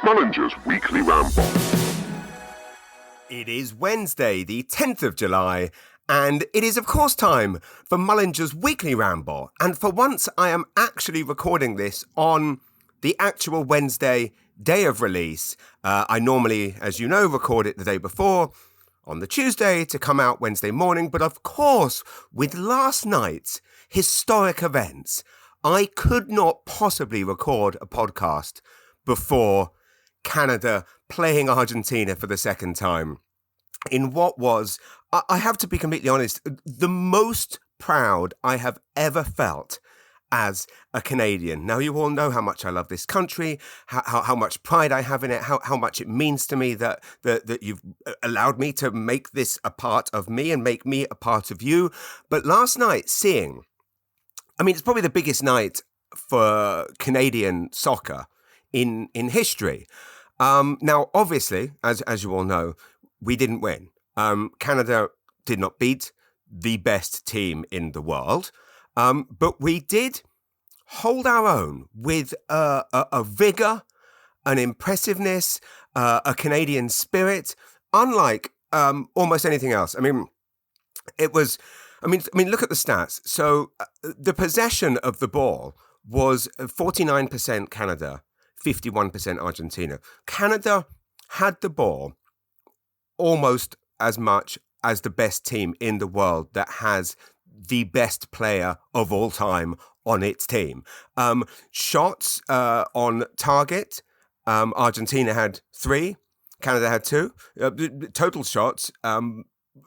Mullinger's Weekly Ramble. It is Wednesday, the 10th of July, and it is of course time for Mullinger's Weekly Ramble. And for once I am actually recording this on the actual Wednesday day of release. I normally, as you know, record it the day before on the Tuesday to come out Wednesday morning. But of course, with last night's historic events, I could not possibly record a podcast before Canada playing Argentina for the second time in what was, I have to be completely honest, the most proud I have ever felt as a Canadian. Now, you all know how much I love this country, how much pride I have in it, how much it means to me that you've allowed me to make this a part of me and make me a part of you. But last night, it's probably the biggest night for Canadian soccer in history. Now, obviously, as you all know, we didn't win. Canada did not beat the best team in the world, but we did hold our own with a vigor, an impressiveness, a Canadian spirit, unlike almost anything else. Look at the stats. So the possession of the ball was 49% Canada, 51% Argentina. Canada had the ball almost as much as the best team in the world that has the best player of all time on its team. Shots on target, Argentina had 3, Canada had 2. Total shots,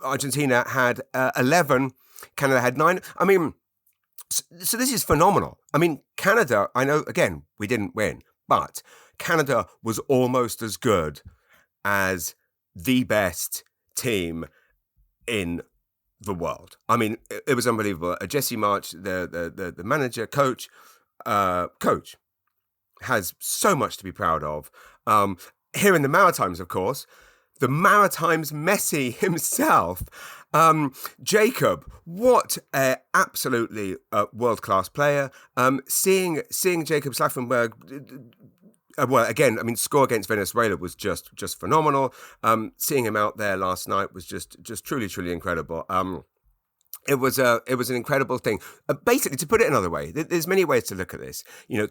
Argentina had 11, Canada had 9. So this is phenomenal. Canada, I know, again, we didn't win, but Canada was almost as good as the best team in the world. It was unbelievable. Jesse March, the manager, coach, has so much to be proud of. Here in the Maritimes, of course, the Maritimes Messi himself, Jacob, what a absolutely world-class player. Seeing Jacob Slaffenberg, score against Venezuela was just phenomenal. Seeing him out there last night was just truly incredible. It was an incredible thing. Basically, to put it another way, there's many ways to look at this.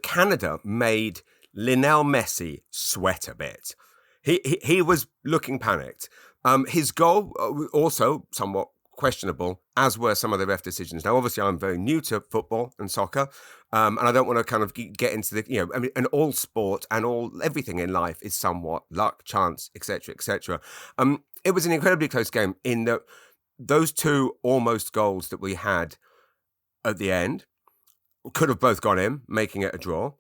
Canada made Lionel Messi sweat a bit. He was looking panicked. His goal also somewhat questionable, as were some of the ref decisions. Now, obviously, I'm very new to football and soccer, and I don't want to kind of get into the, and all sport and everything in life is somewhat luck, chance, etc., etc. It was an incredibly close game in that those 2 almost goals that we had at the end could have both gone in, making it a draw,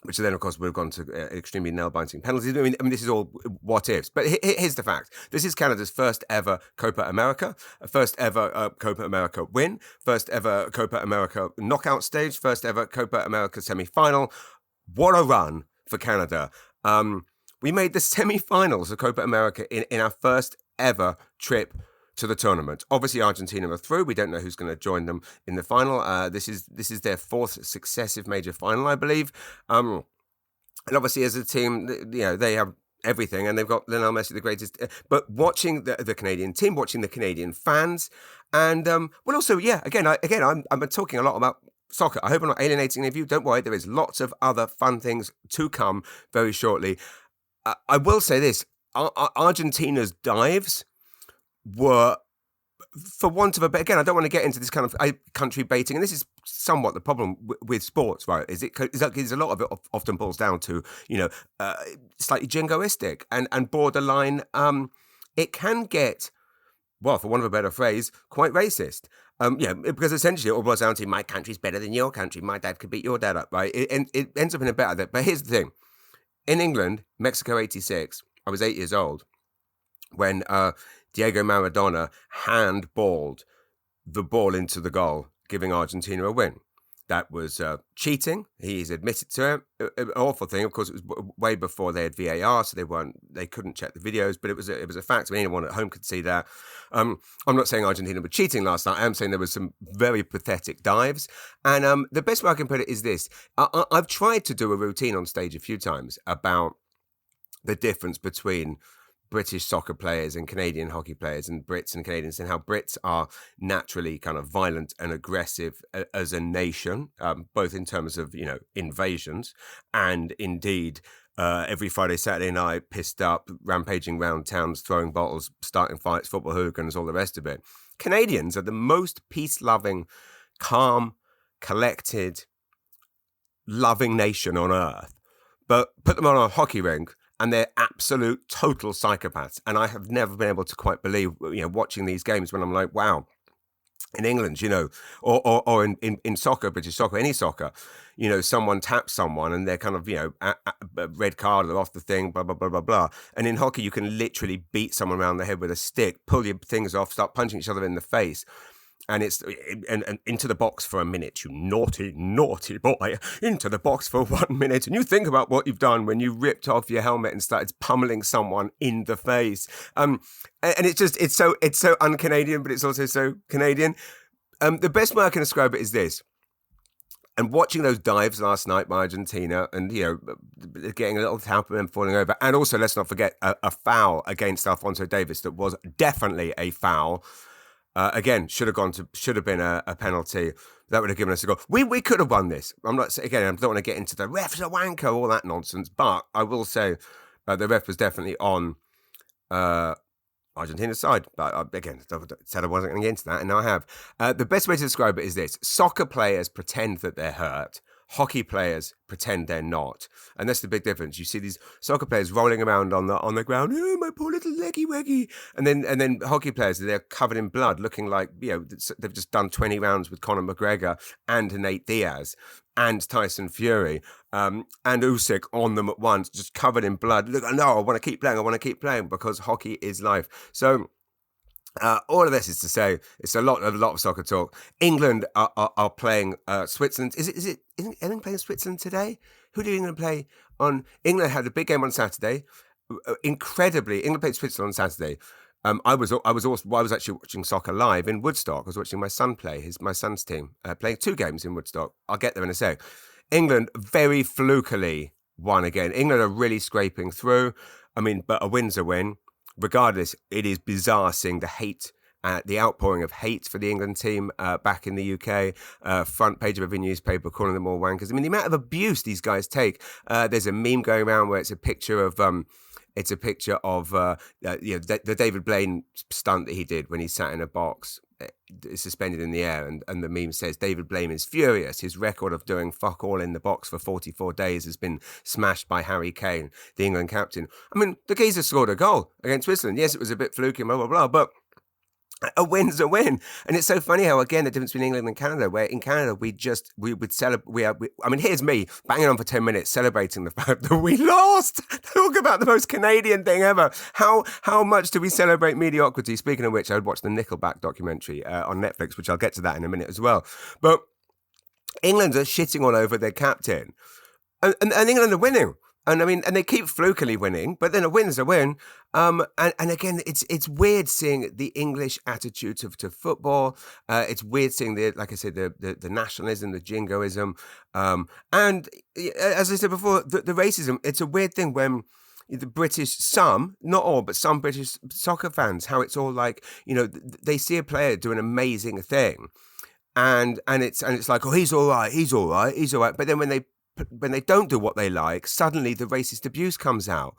which then, of course, would have gone to extremely nail-biting penalties. This is all what ifs. But here's the fact. This is Canada's first ever Copa America, first ever Copa America win, first ever Copa America knockout stage, first ever Copa America semi-final. What a run for Canada. We made the semi-finals of Copa America in our first ever trip to the tournament. Obviously, Argentina are through. We don't know who's going to join them in the final. This is their 4th successive major final, I believe. And obviously, as a team, they have everything, and they've got Lionel Messi, the greatest. But watching the Canadian team, watching the Canadian fans, and I'm talking a lot about soccer. I hope I'm not alienating any of you. Don't worry, there is lots of other fun things to come very shortly. I will say this: Argentina's dives were, for want of a, but again, I don't want to get into this kind of country baiting, and this is somewhat the problem with sports, right? Is a lot of it often boils down to, slightly jingoistic and borderline. It can get, well, for want of a better phrase, quite racist. Because essentially it boils down to my country's better than your country. My dad could beat your dad up, right? It ends up in a better. But here's the thing: in England, Mexico '86, I was 8 years old when Diego Maradona handballed the ball into the goal, giving Argentina a win. That was cheating. He's admitted to it. An awful thing. Of course, it was way before they had VAR, so they couldn't check the videos. But it was a fact. Anyone at home could see that. I'm not saying Argentina were cheating last night. I am saying there was some very pathetic dives. And the best way I can put it is this: I've tried to do a routine on stage a few times about the difference between British soccer players and Canadian hockey players, and Brits and Canadians, and how Brits are naturally kind of violent and aggressive as a nation, both in terms of, invasions and indeed every Friday, Saturday night, pissed up, rampaging around towns, throwing bottles, starting fights, football hooligans, all the rest of it. Canadians are the most peace-loving, calm, collected, loving nation on earth. But put them on a hockey rink and they're absolute total psychopaths. And I have never been able to quite believe, watching these games when I'm like, wow, in England, or in soccer, British soccer, any soccer, someone taps someone and they're kind of, a red card or off the thing, blah, blah, blah, blah, blah. And in hockey, you can literally beat someone around the head with a stick, pull your things off, start punching each other in the face. And it's and into the box for a minute, you naughty, naughty boy, into the box for 1 minute. And you think about what you've done when you ripped off your helmet and started pummeling someone in the face. And it's so un-Canadian, but it's also so Canadian. The best way I can describe it is this. And watching those dives last night by Argentina and, getting a little tap and then falling over. And also, let's not forget, a foul against Alphonso Davies that was definitely a foul. Again, should have been a penalty. That would have given us a goal. We could have won this. I don't want to get into the ref's a wanker, all that nonsense. But I will say the ref was definitely on Argentina's side. But again, I said I wasn't going to get into that, and now I have. The best way to describe it is this. Soccer players pretend that they're hurt. Hockey players pretend they're not, and that's the big difference. You see these soccer players rolling around on the ground, oh, my poor little leggy weggy, and then hockey players, they're covered in blood, looking like they've just done 20 rounds with Conor McGregor and Nate Diaz and Tyson Fury and Usyk on them at once, just covered in blood. Look, no, I want to keep playing because hockey is life. So. All of this is to say, it's a lot of soccer talk. England are playing Switzerland. Isn't England playing Switzerland today? Who did England play on? England had a big game on Saturday. Incredibly, England played Switzerland on Saturday. I was actually watching soccer live in Woodstock. I was watching my son play my son's team playing 2 games in Woodstock. I'll get there in a sec. England very flukily won again. England are really scraping through. I mean, but a win's a win. Regardless, it is bizarre seeing the hate, the outpouring of hate for the England team back in the UK. Front page of every newspaper calling them all wankers. I mean, the amount of abuse these guys take. There's a meme going around where it's a picture of the David Blaine stunt that he did when he sat in a box suspended in the air, and the meme says David Blaine is furious. His record of doing fuck all in the box for 44 days has been smashed by Harry Kane, the England captain. I mean, the geezer scored a goal against Switzerland. Yes, it was a bit fluky, blah, blah, blah, but a win's a win. And it's so funny how, again, the difference between England and Canada, where in Canada, we would celebrate. I mean, here's me banging on for 10 minutes, celebrating the fact that we lost. Talk about the most Canadian thing ever. How much do we celebrate mediocrity? Speaking of which, I would watch the Nickelback documentary on Netflix, which I'll get to that in a minute as well. But England are shitting all over their captain. And England are winning. And I mean, and they keep flukily winning, but then a win's a win. And again, it's weird seeing the English attitude to football. It's weird seeing the nationalism, the jingoism. And as I said before, the racism. It's a weird thing when the British, not all, but some British soccer fans, how it's all like, they see a player do an amazing thing, and it's like, oh, he's all right. But then when they don't do what they like, suddenly the racist abuse comes out.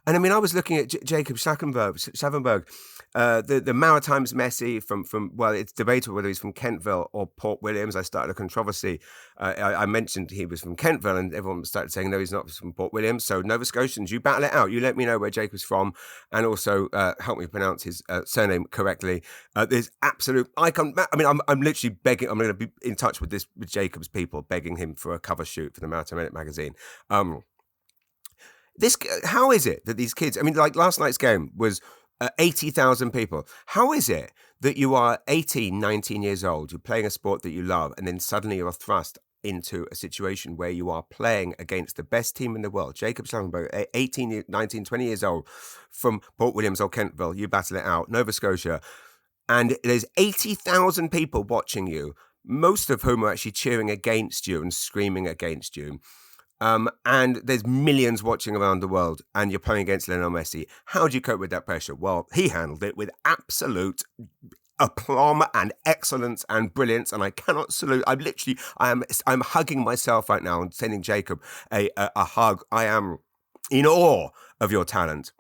And I mean, I was looking at Jacob Schavenberg, the Maritimes Messi from well, it's debatable whether he's from Kentville or Port Williams. I started a controversy. I mentioned he was from Kentville, and everyone started saying, no, he's not from Port Williams. So Nova Scotians, you battle it out. You let me know where Jacob's from, and also help me pronounce his surname correctly. There's absolute icon. I mean, I'm literally begging. I'm going to be in touch with Jacob's people, begging him for a cover shoot for the Maritime Minute magazine. How is it that these kids, I mean, like last night's game was 80,000 people. How is it that you are 18, 19 years old, you're playing a sport that you love, and then suddenly you're thrust into a situation where you are playing against the best team in the world? Jacob Schlavenberg, 18, 19, 20 years old, from Port Williams or Kentville, you battle it out, Nova Scotia, and there's 80,000 people watching you, most of whom are actually cheering against you and screaming against you. And there's millions watching around the world, and you're playing against Lionel Messi. How do you cope with that pressure? Well, he handled it with absolute aplomb and excellence and brilliance, and I cannot salute. I'm hugging myself right now and sending Jacob a hug. I am in awe of your talent.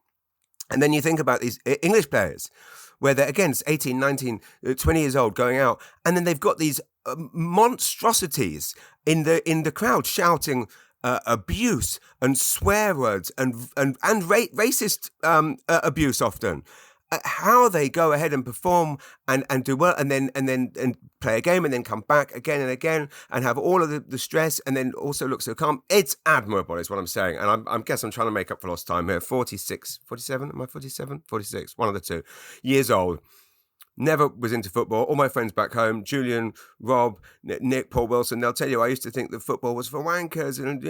And then you think about these English players, where they're, again, 18, 19, 20 years old, going out, and then they've got these monstrosities in the crowd shouting abuse and swear words and racist abuse often. How they go ahead and perform and do well, and then play a game and then come back again and again and have all of the stress, and then also look so calm. It's admirable, is what I'm saying. And I guess I'm trying to make up for lost time here. 47, am I 47? 46, one of the two. Years old. Never was into football. All my friends back home, Julian, Rob, Nick, Paul Wilson, they'll tell you I used to think that football was for wankers and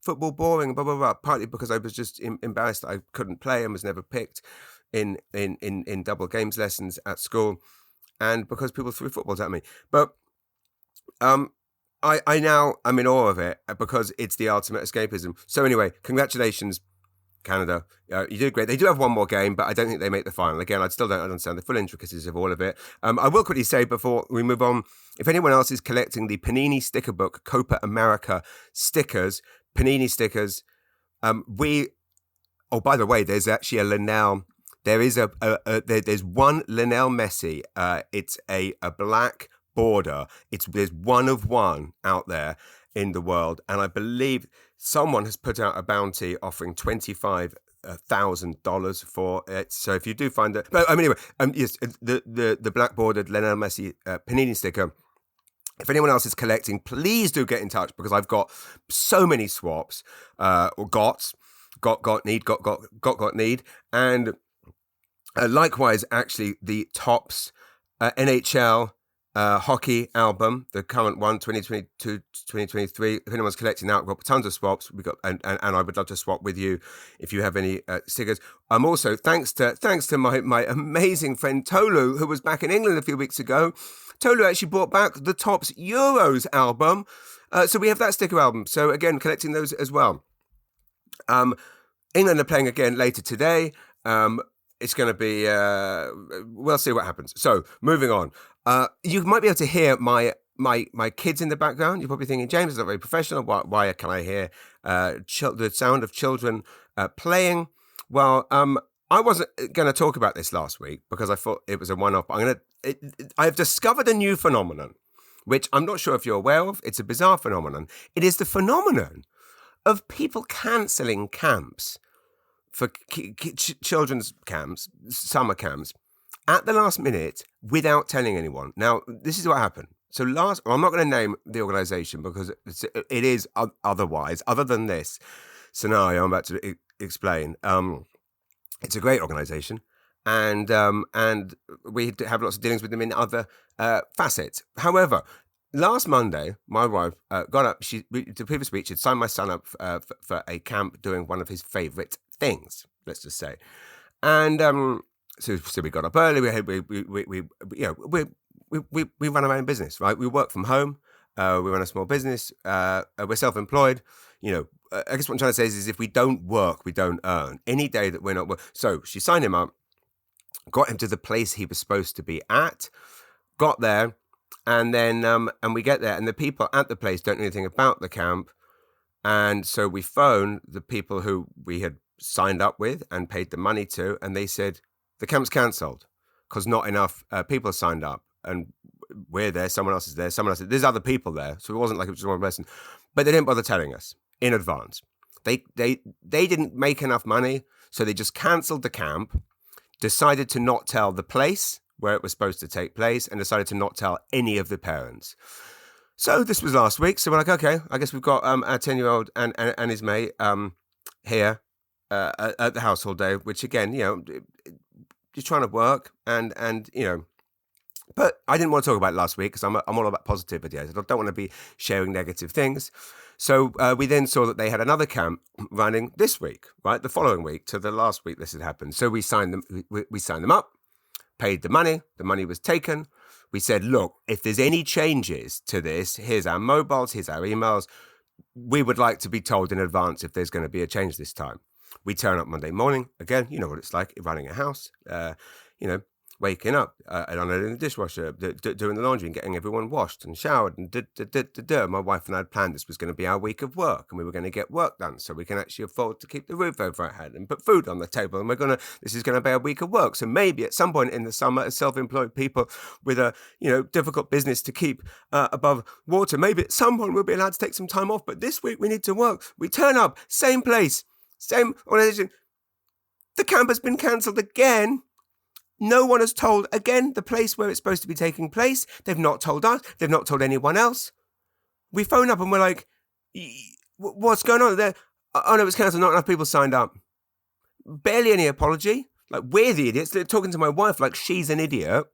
football boring, blah, blah, blah. Partly because I was just embarrassed that I couldn't play and was never picked in double games lessons at school, and because people threw footballs at me. But I'm in awe of it because it's the ultimate escapism. So anyway, congratulations, Canada. You did great. They do have one more game, but I don't think they make the final. Again, I still don't understand the full intricacies of all of it. I will quickly say before we move on, if anyone else is collecting the Panini sticker book, Copa America stickers, Panini stickers, oh, by the way, there's actually a Linnell. There is there's one Lionel Messi. It's a black border. There's one of one out there in the world, and I believe someone has put out a bounty offering $25,000 for it. So if you do find it, but anyway, yes, the black bordered Lionel Messi Panini sticker. If anyone else is collecting, please do get in touch, because I've got so many swaps, or got need, and likewise, actually, the Topps NHL hockey album, the current one, 2022-2023. If anyone's collecting that, we've got tons of swaps. We got, and I would love to swap with you if you have any stickers. I'm also, thanks to my amazing friend Tolu, who was back in England a few weeks ago. Tolu actually brought back the Topps Euros album, so we have that sticker album. So again, collecting those as well. England are playing again later today. It's going to be, we'll see what happens. So, moving on. You might be able to hear my kids in the background. You're probably thinking, James is not very professional. Why can I hear the sound of children playing? Well, I wasn't going to talk about this last week because I thought it was a one-off. I've discovered a new phenomenon, which I'm not sure if you're aware of. It's a bizarre phenomenon. It is the phenomenon of people cancelling camps for children's camps, summer camps, at the last minute without telling anyone. Now, this is what happened. So I'm not going to name the organisation because it is otherwise, other than this scenario I'm about to explain. It's a great organisation, and we have lots of dealings with them in other facets. However, last Monday, my wife got up. The previous week, she'd signed my son up for a camp doing one of his favourite things, let's just say. And so we got up early. We run our own business, right? We work from home. We run a small business. We're self-employed. I guess what I'm trying to say is if we don't work, we don't earn. Any day that we're not working. So she signed him up, got him to the place he was supposed to be at, got there, and then and we get there, and the people at the place don't know anything about the camp. And so we phoned the people who we had signed up with and paid the money to, and they said, the camp's cancelled because not enough people signed up. And we're there, someone else is there, there's other people there. So it wasn't like it was just one person. But they didn't bother telling us in advance. They didn't make enough money, so they just cancelled the camp, decided to not tell the place where it was supposed to take place, and decided to not tell any of the parents. So this was last week. So we're like, okay, I guess we've got our 10-year-old and his mate here at the house all day, which again, you're trying to work and but I didn't want to talk about it last week because I'm all about positivity. I don't want to be sharing negative things. So we then saw that they had another camp running this week, right? The following week to the last week this had happened. So we signed them. We signed them up, paid the money. The money was taken. We said, look, if there's any changes to this, here's our mobiles, here's our emails. we would like to be told in advance if there's going to be a change this time. We turn up Monday morning. Again, you know what it's like running a house, waking up and unloading the dishwasher, doing the laundry and getting everyone washed and showered. And My wife and I had planned this was going to be our week of work, and we were going to get work done so we can actually afford to keep the roof over our head and put food on the table. And this is going to be a week of work. So maybe at some point in the summer, as self-employed people with a, difficult business to keep above water, maybe at some point we'll be allowed to take some time off. But this week we need to work. We turn up, same place, same organization. The camp has been cancelled again. No one has told, again, the place where it's supposed to be taking place. They've not told us. They've not told anyone else. We phone up and we're like, what's going on there? Oh, no, it's cancelled. Not enough people signed up. Barely any apology. Like, we're the idiots. They're talking to my wife like she's an idiot.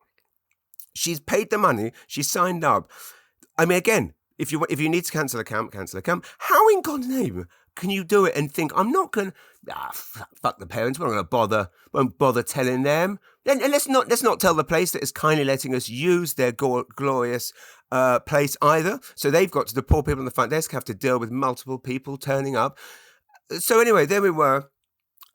She's paid the money. She signed up. I mean, again, if you need to cancel a camp, cancel a camp. How in God's name can you do it and think, I'm not going to, fuck the parents, we're not going to won't bother telling them. And let's not tell the place that is kindly letting us use their glorious place either. So they've got to, the poor people on the front desk have to deal with multiple people turning up. So anyway, there we were,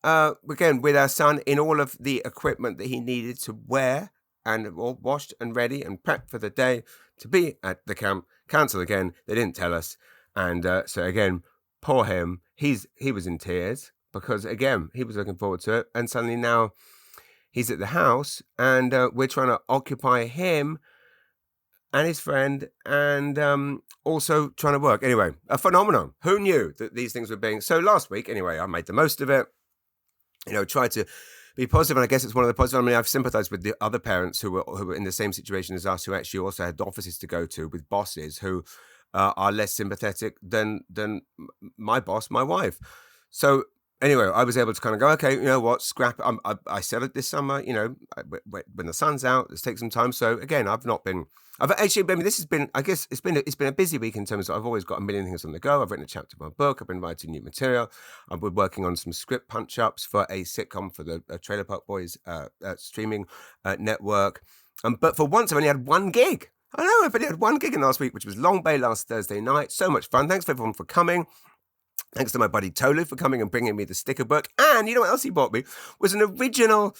again, with our son in all of the equipment that he needed to wear and all washed and ready and prepped for the day to be at the camp. Cancel again. They didn't tell us. And so again, poor him. He was in tears because, again, he was looking forward to it. And suddenly now he's at the house and we're trying to occupy him and his friend and also trying to work. Anyway, a phenomenon. Who knew that these things were being... So last week, anyway, I made the most of it. Tried to be positive, and I guess it's one of the positive. I mean, I've sympathized with the other parents who were in the same situation as us, who actually also had offices to go to with bosses who are less sympathetic than my boss, my wife. So anyway, I was able to kind of go, okay, you know what, scrap it. I said it this summer, when the sun's out, let's take some time. So again, this has been, I guess it's been a busy week in terms of I've always got a million things on the go. I've written a chapter of my book. I've been writing new material. I've been working on some script punch-ups for a sitcom for the Trailer Park Boys streaming network. But for once, I've only had one gig. I know, I've only had one gig in last week, which was Long Bay last Thursday night. So much fun. Thanks for everyone for coming. Thanks to my buddy Tolu for coming and bringing me the sticker book. And you know what else he bought me? Was an original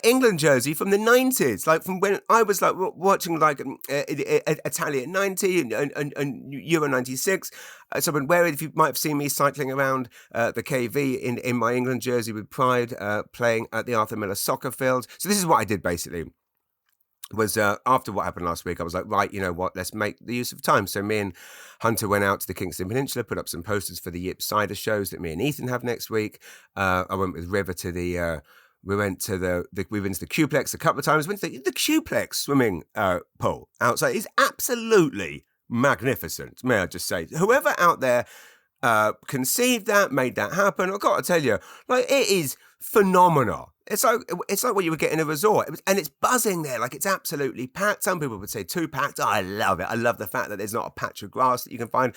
England jersey from the 90s. Like from when I was like watching like Italian 90 and Euro 96. So I've been wearing, if you might have seen me cycling around the KV in my England jersey with pride, playing at the Arthur Miller soccer field. So this is what I did basically. Was after what happened last week, I was like, right, you know what, let's make the use of time. So me and Hunter went out to the Kingston Peninsula, put up some posters for the Yip Cider shows that me and Ethan have next week. I went with River to we went to the Qplex a couple of times. Went to the Qplex swimming pool outside is absolutely magnificent, may I just say. Whoever out there conceived that, made that happen, I've got to tell you, like, it is phenomenal. It's like what you would get in a resort. And it's buzzing there, like it's absolutely packed. Some people would say too packed. Oh, I love it. I love the fact that there's not a patch of grass that you can find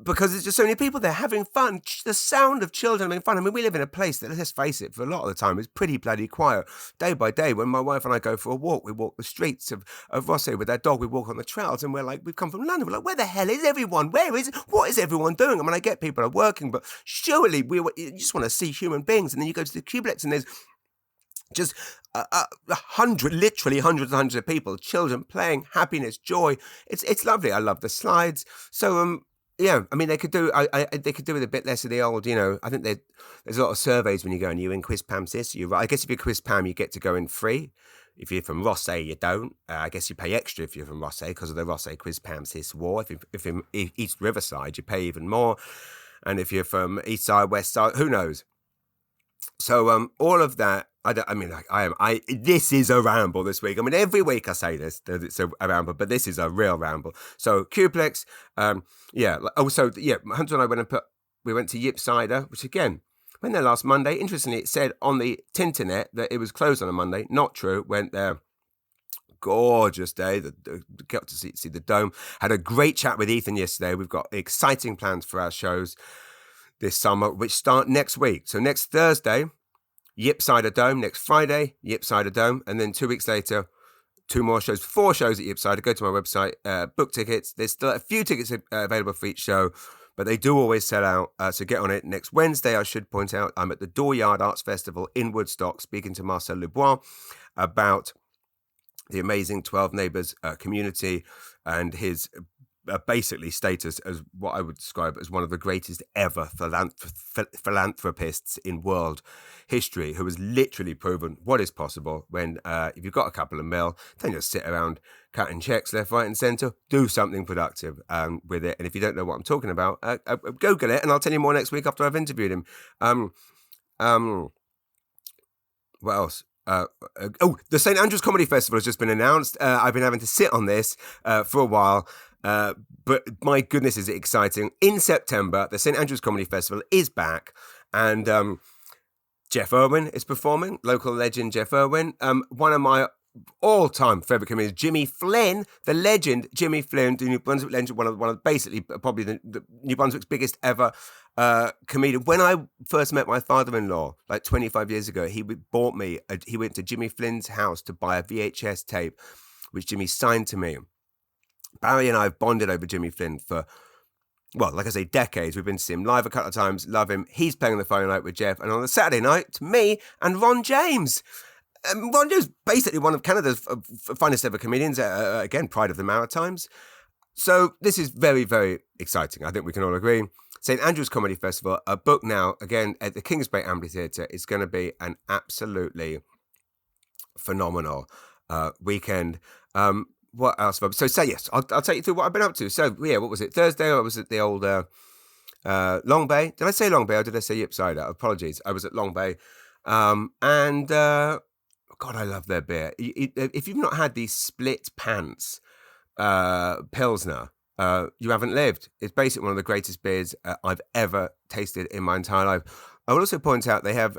because there's just so many people there having fun. The sound of children having fun. I mean, we live in a place that, let's face it, for a lot of the time is pretty bloody quiet. Day by day, when my wife and I go for a walk, we walk the streets of Rosse with our dog. We walk on the trails and we're like, we've come from London. We're like, where the hell is everyone? What is everyone doing? I mean, I get people are working, but surely you just want to see human beings. And then you go to the Qplex and there's just literally hundreds of people, children playing, happiness, joy. It's lovely. I love the slides. So yeah, I mean they could do with a bit less of the old. I think there's a lot of surveys when you go and you in Quiz Pam sis. I guess if you're Quiz Pam, you get to go in free. If you're from Rosse, you don't. I guess you pay extra if you're from Rosse because of the Rosse Quiz Pam sis war. If you're East Riverside, you pay even more. And if you're from East Side, West Side, who knows? So all of that, this is a ramble this week. I mean, every week I say this, that it's a ramble, but this is a real ramble. So Qplex, Hunter and I we went to Yip Cider, which again, went there last Monday. Interestingly, it said on the Tinternet that it was closed on a Monday. Not true. Went there. Gorgeous day. Got to see the dome. Had a great chat with Ethan yesterday. We've got exciting plans for our shows this summer, which start next week. So next Thursday, Yip Cider Dome. Next Friday, Yip Cider Dome. And then 2 weeks later, 2 more shows, 4 shows at Ypside. Go to my website, book tickets. There's still a few tickets available for each show, but they do always sell out. So get on it. Next Wednesday, I should point out, I'm at the Dooryard Arts Festival in Woodstock, speaking to Marcel Lebois about the amazing 12 Neighbours community and his basically status as what I would describe as one of the greatest ever philanthropists in world history, who has literally proven what is possible when if you've got a couple of mil, don't just sit around cutting checks left, right and centre. Do something productive with it. And if you don't know what I'm talking about, Google it, and I'll tell you more next week after I've interviewed him. What else? The St. Andrews Comedy Festival has just been announced. I've been having to sit on this for a while. But my goodness, is it exciting. In September, the St. Andrews Comedy Festival is back, and Jeff Irwin is performing, local legend Jeff Irwin. One of my all-time favourite comedians, Jimmy Flynn, the legend Jimmy Flynn, the New Brunswick legend, one of basically probably the New Brunswick's biggest ever comedian. When I first met my father-in-law, like 25 years ago, he went to Jimmy Flynn's house to buy a VHS tape, which Jimmy signed to me. Barry and I have bonded over Jimmy Flynn for, well, like I say, decades. We've been to see him live a couple of times, love him. He's playing on the Friday night with Jeff, and on the Saturday night, me and Ron James. Ron James, basically one of Canada's finest ever comedians, again, pride of the Maritimes. So this is very, very exciting. I think we can all agree. St. Andrews Comedy Festival, a book now, again, at the Kings Bay Amphitheatre. It's going to be an absolutely phenomenal weekend. What else? So yes, I'll take you through what I've been up to. So yeah, what was it? Thursday I was at the old Long Bay. Did I say Long Bay or did I say Ypside? Apologies. I was at Long Bay. And God, I love their beer. If you've not had these Split Pants Pilsner, you haven't lived. It's basically one of the greatest beers I've ever tasted in my entire life. I will also point out they have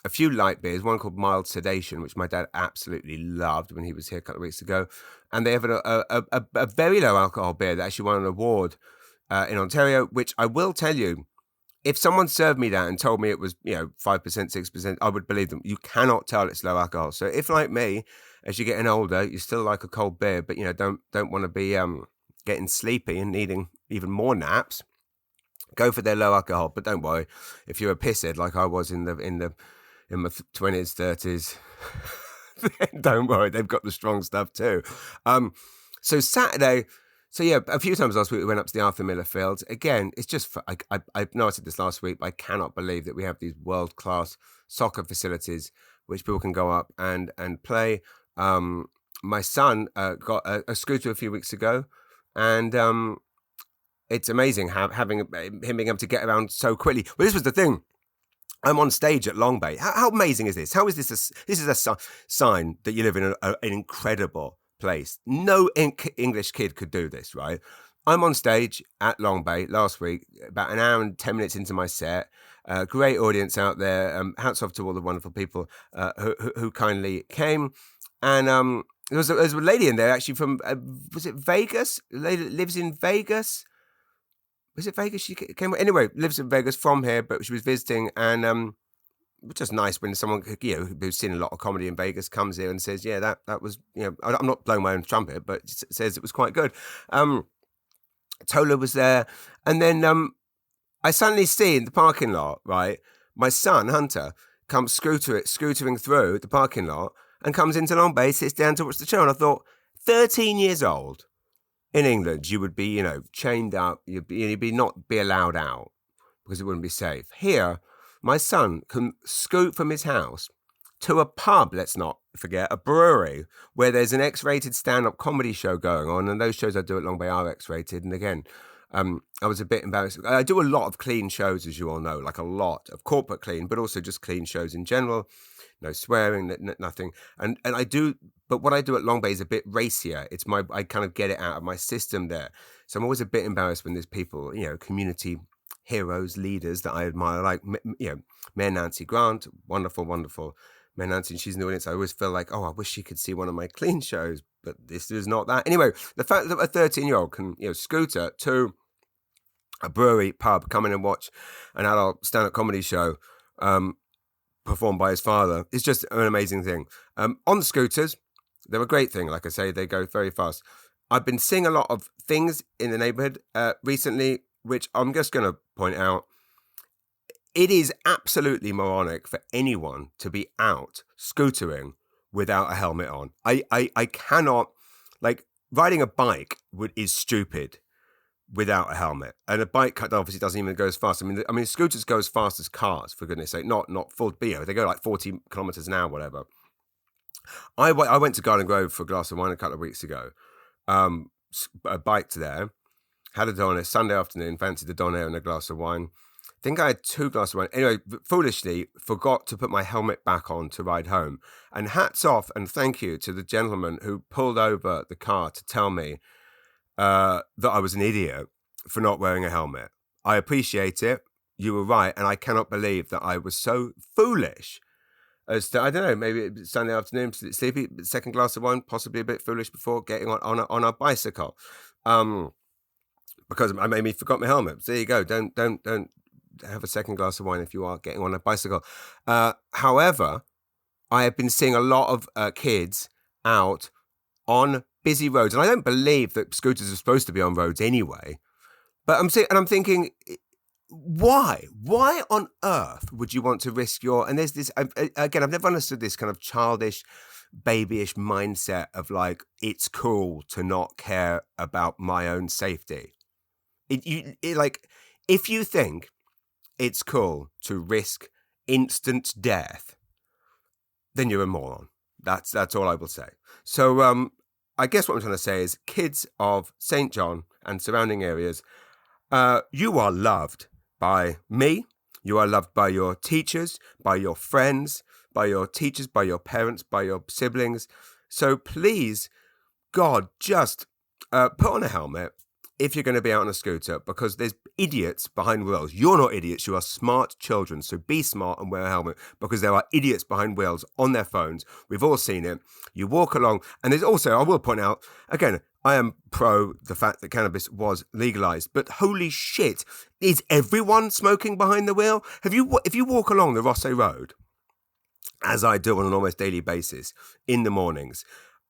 a few light beers, one called Mild Sedation, which my dad absolutely loved when he was here a couple of weeks ago. And they have a very low alcohol beer that actually won an award in Ontario, which I will tell you, if someone served me that and told me it was, 5%, 6%, I would believe them. You cannot tell it's low alcohol. So if, like me, as you're getting older, you still like a cold beer, but, don't want to be getting sleepy and needing even more naps, go for their low alcohol. But don't worry, if you're a pisshead like I was in my 20s, 30s, don't worry, they've got the strong stuff too. So Saturday, a few times last week we went up to the Arthur Miller Fields. Again, it's just, I know I said this last week, but I cannot believe that we have these world-class soccer facilities which people can go up and play. My son got a scooter a few weeks ago, and it's amazing having him being able to get around so quickly. Well, this was the thing. I'm on stage at Long Bay. How amazing is this? How is this? This is a sign that you live in an incredible place. No English kid could do this, right? I'm on stage at Long Bay last week, about an hour and 10 minutes into my set. Great audience out there. Hats off to all the wonderful people who kindly came. And there was a lady in there actually from, was it Vegas? A lady that lives in Vegas. Was it Vegas? She came anyway. Lives in Vegas from here, but she was visiting, and it's just nice when someone who's seen a lot of comedy in Vegas comes here and says, "Yeah, that was I'm not blowing my own trumpet, but it says it was quite good." Tola was there, and then I suddenly see in the parking lot, right, my son Hunter comes scootering through the parking lot and comes into Long Bay, sits down to watch the show, and I thought, 13 years old. In England, you would be, chained up. You'd not be allowed out because it wouldn't be safe. Here, my son can scoot from his house to a pub, let's not forget, a brewery, where there's an X-rated stand-up comedy show going on. And those shows I do at Long Bay are X-rated. And again, I was a bit embarrassed. I do a lot of clean shows, as you all know, like a lot of corporate clean, but also just clean shows in general. No swearing, nothing. And I do, but what I do at Long Bay is a bit racier. I kind of get it out of my system there. So I'm always a bit embarrassed when there's people, community heroes, leaders that I admire, like, Mayor Nancy Grant, wonderful, wonderful Mayor Nancy, and she's in the audience. I always feel like, I wish she could see one of my clean shows, but this is not that. Anyway, the fact that a 13-year-old can, scooter to a brewery, pub, come in and watch an adult stand-up comedy show, performed by his father, is just an amazing thing. On the scooters, They're a great thing. Like I say, they go very fast. I've been seeing a lot of things in the neighborhood recently, which I'm just going to point out. It is absolutely moronic for anyone to be out scootering without a helmet on. I cannot, like, riding a bike is stupid without a helmet. And a bike obviously doesn't even go as fast. I mean, scooters go as fast as cars, for goodness sake. Not full BO. They go like 40 kilometers an hour, whatever. I went to Garden Grove for a glass of wine a couple of weeks ago. I biked there, had a doner Sunday afternoon, fancied a doner and a glass of wine. I think I had 2 glasses of wine. Anyway, foolishly forgot to put my helmet back on to ride home. And hats off and thank you to the gentleman who pulled over the car to tell me that I was an idiot for not wearing a helmet. I appreciate it. You were right. And I cannot believe that I was so foolish as to, I don't know, maybe it's Sunday afternoon, sleepy, second glass of wine, possibly a bit foolish before getting on a bicycle. Because I maybe forgot my helmet. So there you go. Don't have a second glass of wine if you are getting on a bicycle. However, I have been seeing a lot of kids out on busy roads, and I don't believe that scooters are supposed to be on roads anyway. But I'm thinking, why on earth would you want to risk your? And there's this again. I've never understood this kind of childish, babyish mindset of like it's cool to not care about my own safety. Like if you think it's cool to risk instant death, then you're a moron. That's all I will say. So I guess what I'm trying to say is, kids of St. John and surrounding areas, you are loved by me. You are loved by your teachers, by your friends, by your teachers, by your parents, by your siblings. So please, God, just put on a helmet if you're going to be out on a scooter, because there's idiots behind wheels. You're not idiots. You are smart children. So be smart and wear a helmet, because there are idiots behind wheels on their phones. We've all seen it. You walk along. And there's also, I will point out, again, I am pro the fact that cannabis was legalized, but holy shit, is everyone smoking behind the wheel? If you walk along the Rosso Road, as I do on an almost daily basis in the mornings,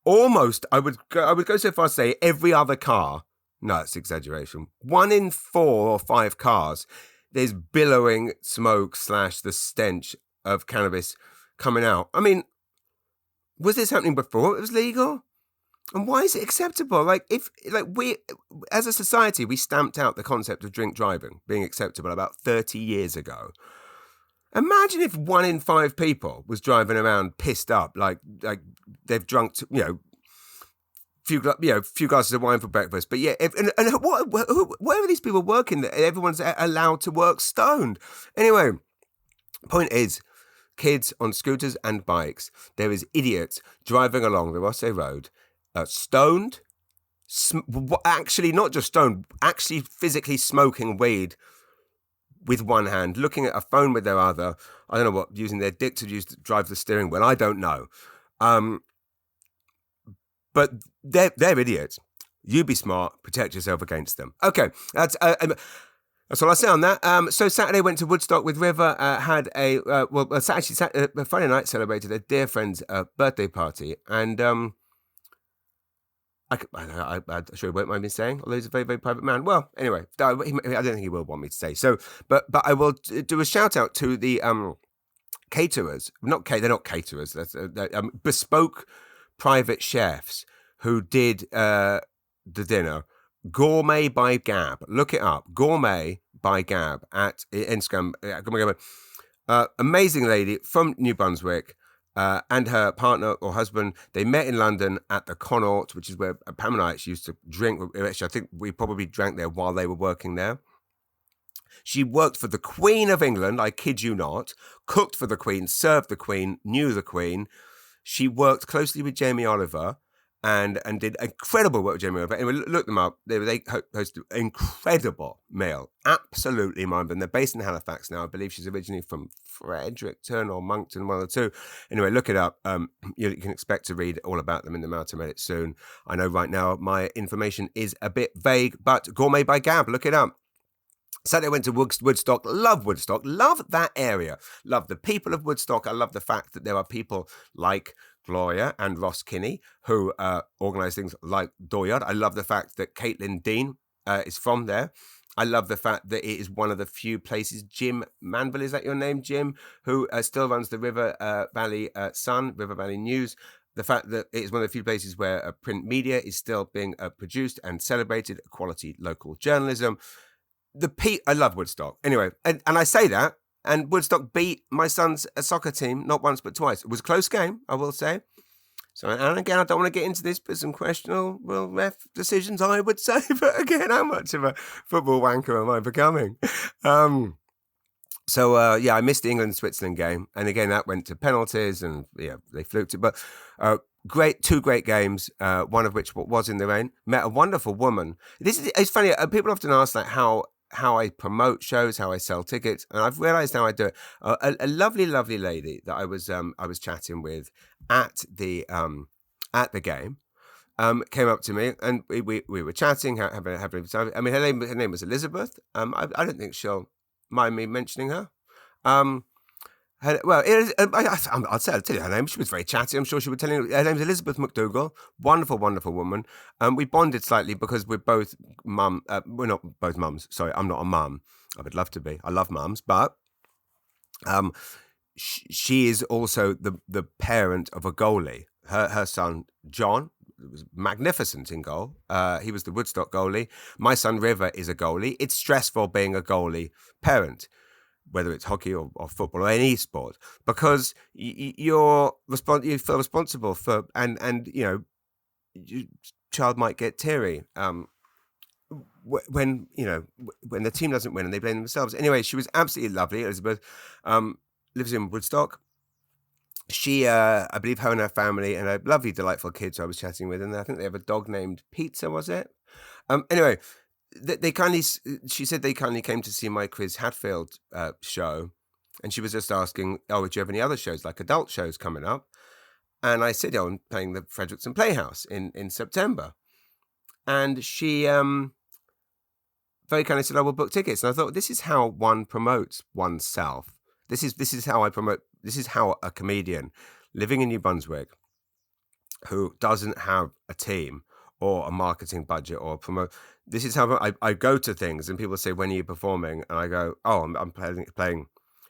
almost, I would go so far as to say every other car, no, it's exaggeration, 1 in 4 or 5 cars, there's billowing smoke / the stench of cannabis coming out. I mean, was this happening before it was legal? And why is it acceptable? We, as a society, we stamped out the concept of drink driving being acceptable about 30 years ago. Imagine if 1 in 5 people was driving around pissed up, like they've drunk, few glasses of wine for breakfast. But yeah, where are these people working that everyone's allowed to work stoned? Anyway, point is, kids on scooters and bikes, there is idiots driving along the Rosso Road, stoned, actually not just stoned, actually physically smoking weed with one hand, looking at a phone with their other. I don't know what, using their dick to drive the steering wheel. I don't know. But they're idiots. You be smart, protect yourself against them. Okay, that's all I say on that. So Saturday went to Woodstock with River, had Friday night celebrated a dear friend's birthday party, and I'm sure he won't mind me saying, although he's a very, very private man. Well, anyway, I don't think he will want me to say. So, but I will do a shout out to the caterers. They're not caterers. They're bespoke private chefs who did the dinner. Gourmet by Gab. Look it up. Gourmet by Gab at Instagram. Amazing lady from New Brunswick. And her partner or husband, they met in London at the Connaught, which is where Pam and I actually used to drink. Actually, I think we probably drank there while they were working there. She worked for the Queen of England, I kid you not, cooked for the Queen, served the Queen, knew the Queen. She worked closely with Jamie Oliver and did incredible work with Jamie Oliver. Anyway, look them up. They hosted an incredible meal. Absolutely mind-blowing. They're based in Halifax now. I believe she's originally from Fredericton or Moncton, one of the two. Anyway, look it up. You can expect to read all about them in the Mountain Reddit soon. I know right now my information is a bit vague, but Gourmet by Gab, look it up. Saturday went to Woodstock. Love Woodstock. Love that area. Love the people of Woodstock. I love the fact that there are people like Gloria and Ross Kinney, who organise things like Dooryard. I love the fact that Katelin Dean is from there. I love the fact that it is one of the few places, Jim Manville, is that your name, Jim, who still runs the River Valley Sun, River Valley News. The fact that it is one of the few places where print media is still being produced and celebrated, quality local journalism. I love Woodstock. Anyway, and I say that, and Woodstock beat my son's soccer team not once but twice. It was a close game, I will say. So, and again, I don't want to get into this, but some questionable ref decisions, I would say. But again, how much of a football wanker am I becoming? Yeah, I missed the England-Switzerland game. And again, that went to penalties and, yeah, they fluked it. But two great games, one of which was in the rain. Met a wonderful woman. It's funny, people often ask like how I promote shows, how I sell tickets, and I've realised how I do it. A lovely, lovely lady that I was chatting with at the game came up to me, and we were chatting, having a time. I mean, her name was Elizabeth. I don't think she'll mind me mentioning her. I'll tell you her name. She was very chatty. I'm sure she would tell you. Her name's Elizabeth McDougall. Wonderful, wonderful woman. We bonded slightly because we're both we're not both mums. Sorry, I'm not a mum. I would love to be. I love mums, but she is also the parent of a goalie. Her son John was magnificent in goal. He was the Woodstock goalie. My son River is a goalie. It's stressful being a goalie parent, whether it's hockey or football or any sport, because you feel responsible for, and you know, your child might get teary when the team doesn't win and they blame themselves. Anyway, she was absolutely lovely. Elizabeth lives in Woodstock. She, I believe, her and her family and a lovely, delightful kids I was chatting with, and I think they have a dog named Pizza. Was it? Anyway. She said they kindly came to see my Quiz Hatfield show, and she was just asking, do you have any other shows, like adult shows coming up? And I said, I'm playing the Frederickson Playhouse in September. And she very kindly said, I will book tickets. And I thought, this is how one promotes oneself. This is how I promote. This is how a comedian living in New Brunswick who doesn't have a team or a marketing budget or promote. This is how I go to things, and people say, when are you performing? And I go, I'm playing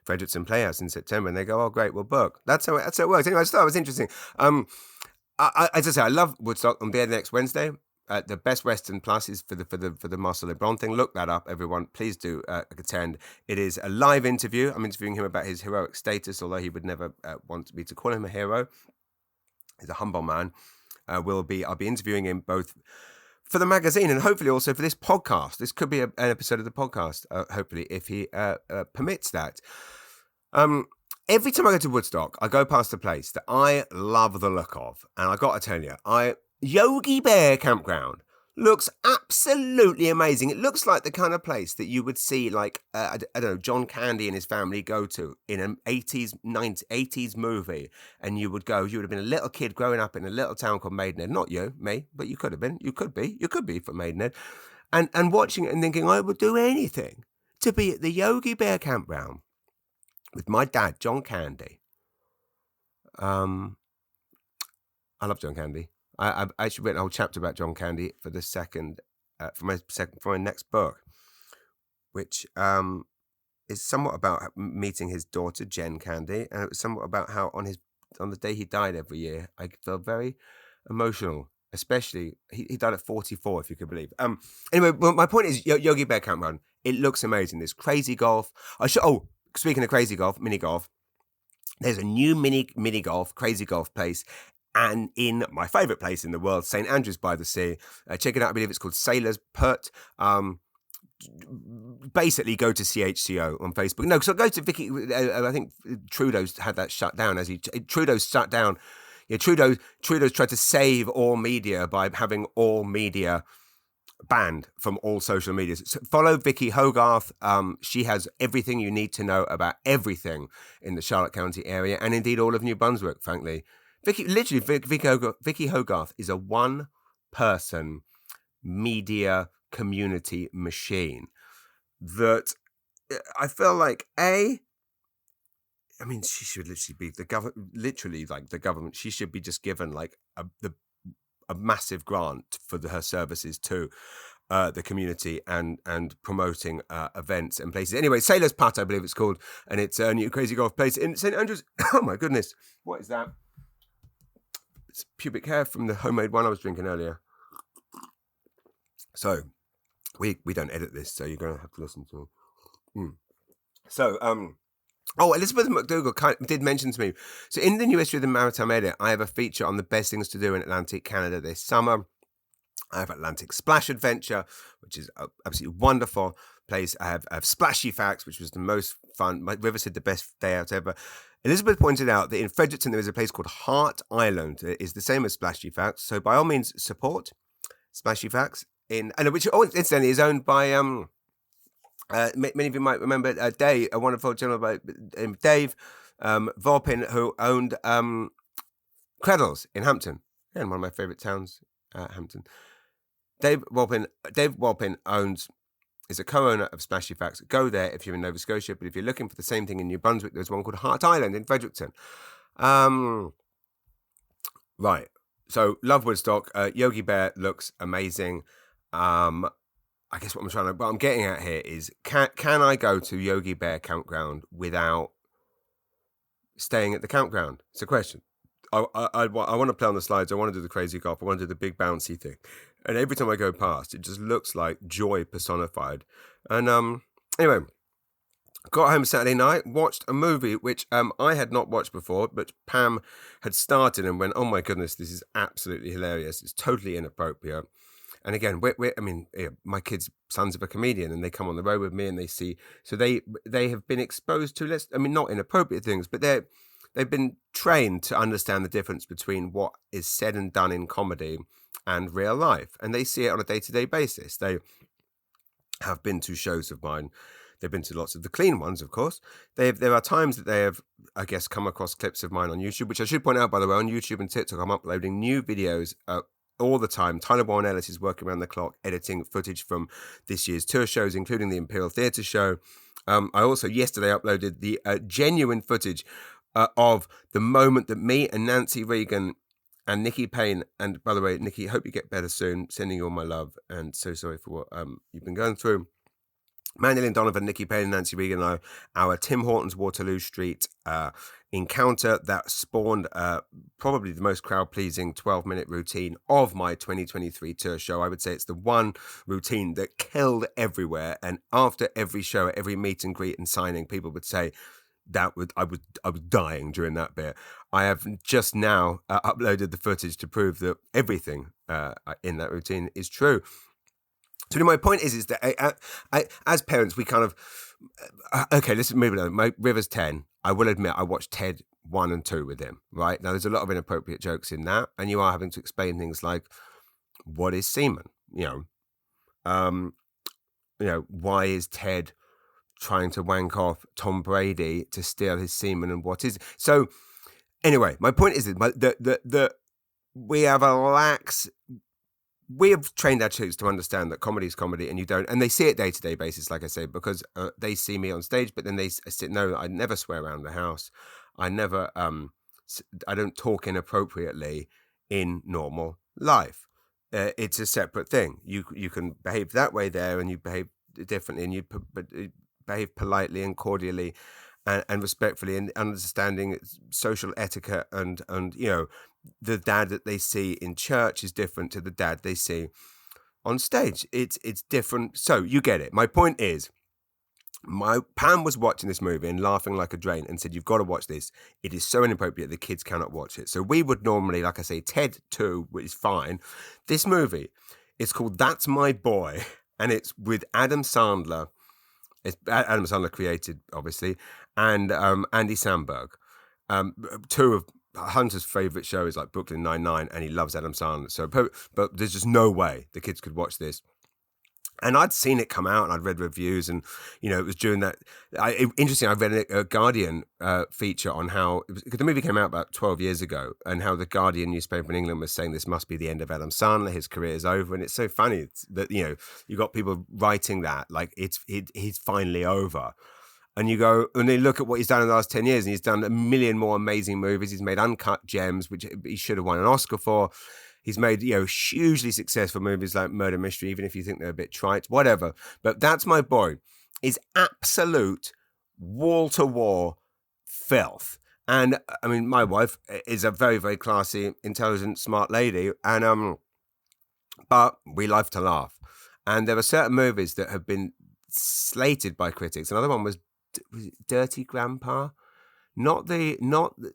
Frederickson Playhouse in September. And they go, oh, great, we'll book. That's how it works. Anyway, I just thought it was interesting. As I say, I love Woodstock. I'm there next Wednesday. The Best Western Plus is for the Marcel LeBron thing. Look that up, everyone. Please do attend. It is a live interview. I'm interviewing him about his heroic status, although he would never want me to call him a hero. He's a humble man. I'll be interviewing him both for the magazine and hopefully also for this podcast. This could be an episode of the podcast, hopefully, if he permits that. Every time I go to Woodstock, I go past a place that I love the look of. And I got to tell you, Yogi Bear Campground looks absolutely amazing. It looks like the kind of place that you would see, like, I don't know, John Candy and his family go to in an 80s movie. And you would have been a little kid growing up in a little town called Maidenhead. Not you, me, but you could have been. You could be from Maidenhead. And watching it and thinking, I would do anything to be at the Yogi Bear Campground with my dad, John Candy. I love John Candy. I've actually written a whole chapter about John Candy for the for my next book, which is somewhat about meeting his daughter Jen Candy, and it was somewhat about how on the day he died every year, I felt very emotional. Especially he died at 44, if you could believe. Anyway, well, my point is Yogi Bear Campground. It looks amazing. There's crazy golf. Speaking of crazy golf, mini golf. There's a new mini golf, crazy golf place. And in my favourite place in the world, St Andrews by the Sea. Check it out. I believe it's called Sailor's Put. Basically, go to CHCO on Facebook. No, because I go to Vicky. I think Trudeau's had that shut down. Trudeau's shut down. Yeah, Trudeau's tried to save all media by having all media banned from all social media. So follow Vicky Hogarth. She has everything you need to know about everything in the Charlotte County area, and indeed all of New Brunswick, frankly. Vicky Hogarth is a one-person media community machine that I feel like, I mean, she should literally be the government. Literally, like the government, she should be just given like a massive grant for her services to the community and promoting events and places. Anyway, Sailor's Putt, I believe it's called, and it's a new crazy golf place in St Andrews. Oh my goodness, what is that? It's pubic hair from the homemade one I was drinking earlier. So we don't edit this, so you're gonna have to listen to it. So oh, Elizabeth McDougall did mention to me. So in the new issue of the Maritime Edit, I have a feature on the best things to do in Atlantic Canada this summer. I have Atlantic Splash Adventure, which is an absolutely wonderful place. I have Splashy Facts, which was the most fun. My River said the best day out ever. Elizabeth pointed out that in Fredericton there is a place called Heart Island. It is the same as Splashy Facts. So by all means, support Splashy Facts, which incidentally is owned by many of you might remember Dave, a wonderful gentleman named Dave Volpin, who owned Cradles in Hampton. Again, one of my favourite towns, Hampton. Dave Walpin is a co-owner of Splashy Facts. Go there if you're in Nova Scotia, but if you're looking for the same thing in New Brunswick, there's one called Heart Island in Fredericton. Right. So, love Woodstock. Yogi Bear looks amazing. I guess what I'm getting at here is, can I go to Yogi Bear Campground without staying at the campground? It's a question. I want to play on the slides. I want to do the crazy golf. I want to do the big bouncy thing. And every time I go past, it just looks like joy personified. And anyway, got home Saturday night, watched a movie which I had not watched before, but Pam had started and went, oh my goodness, this is absolutely hilarious. It's totally inappropriate. And again, my kids' son's of a comedian, and they come on the road with me, and they see. So they have been exposed to not inappropriate things, but they've been trained to understand the difference between what is said and done in comedy and real life, and they see it on a day-to-day basis. They have been to shows of mine. They've been to lots of the clean ones, of course. There are times that they have, I guess, come across clips of mine on YouTube, which I should point out, by the way, on YouTube and TikTok, I'm uploading new videos all the time. Tyler Warren Ellis is working around the clock editing footage from this year's tour shows, including the Imperial Theatre show. I also yesterday uploaded the genuine footage of the moment that me and Nancy Reagan and Nikki Payne, and by the way, Nikki, hope you get better soon. Sending you all my love, and so sorry for what you've been going through. Mandy Donovan, Nikki Payne, and Nancy Reagan are our Tim Hortons Waterloo Street encounter that spawned probably the most crowd-pleasing 12-minute routine of my 2023 tour show. I would say it's the one routine that killed everywhere, and after every show, every meet and greet and signing, people would say, I was dying during that bit. I have just now uploaded the footage to prove that everything in that routine is true. So my point is that I, as parents, we kind of okay. Let's move on. My River's 10. I will admit I watched Ted 1 and 2 with him. Right now, there's a lot of inappropriate jokes in that, and you are having to explain things like, what is semen? Why is Ted trying to wank off Tom Brady to steal his semen, and what is it? So anyway, my point is that we have trained our children to understand that comedy is comedy, and you don't, and they see it day-to-day basis, like I say, because they see me on stage, but then they know that I never swear around the house. I never I don't talk inappropriately in normal life. It's a separate thing. You can behave that way there, and you behave differently, and you behave politely and cordially and respectfully, and understanding social etiquette, and the dad that they see in church is different to the dad they see on stage. It's different. So you get it. My point is, Pam was watching this movie and laughing like a drain and said, you've got to watch this. It is so inappropriate the kids cannot watch it. So we would normally, like I say, Ted 2, which is fine. This movie is called That's My Boy, and it's with Adam Sandler. It's Adam Sandler created, obviously, and Andy Samberg. Two of Hunter's favorite shows like Brooklyn Nine-Nine, and he loves Adam Sandler. So, but there's just no way the kids could watch this. And I'd seen it come out, and I'd read reviews, and it was during that. Interesting. I read a Guardian feature on how, because the movie came out about 12 years ago, and how the Guardian newspaper in England was saying this must be the end of Adam Sandler. His career is over, and it's so funny that you got people writing that like he's finally over. And you go, and then look at what he's done in the last 10 years, and he's done a million more amazing movies. He's made Uncut Gems, which he should have won an Oscar for. He's made, hugely successful movies like Murder Mystery, even if you think they're a bit trite, whatever. But that's my boy. Is absolute wall-to-wall filth. And, I mean, my wife is a very, very classy, intelligent, smart lady, and but we love to laugh. And there are certain movies that have been slated by critics. Another one was it Dirty Grandpa? Not the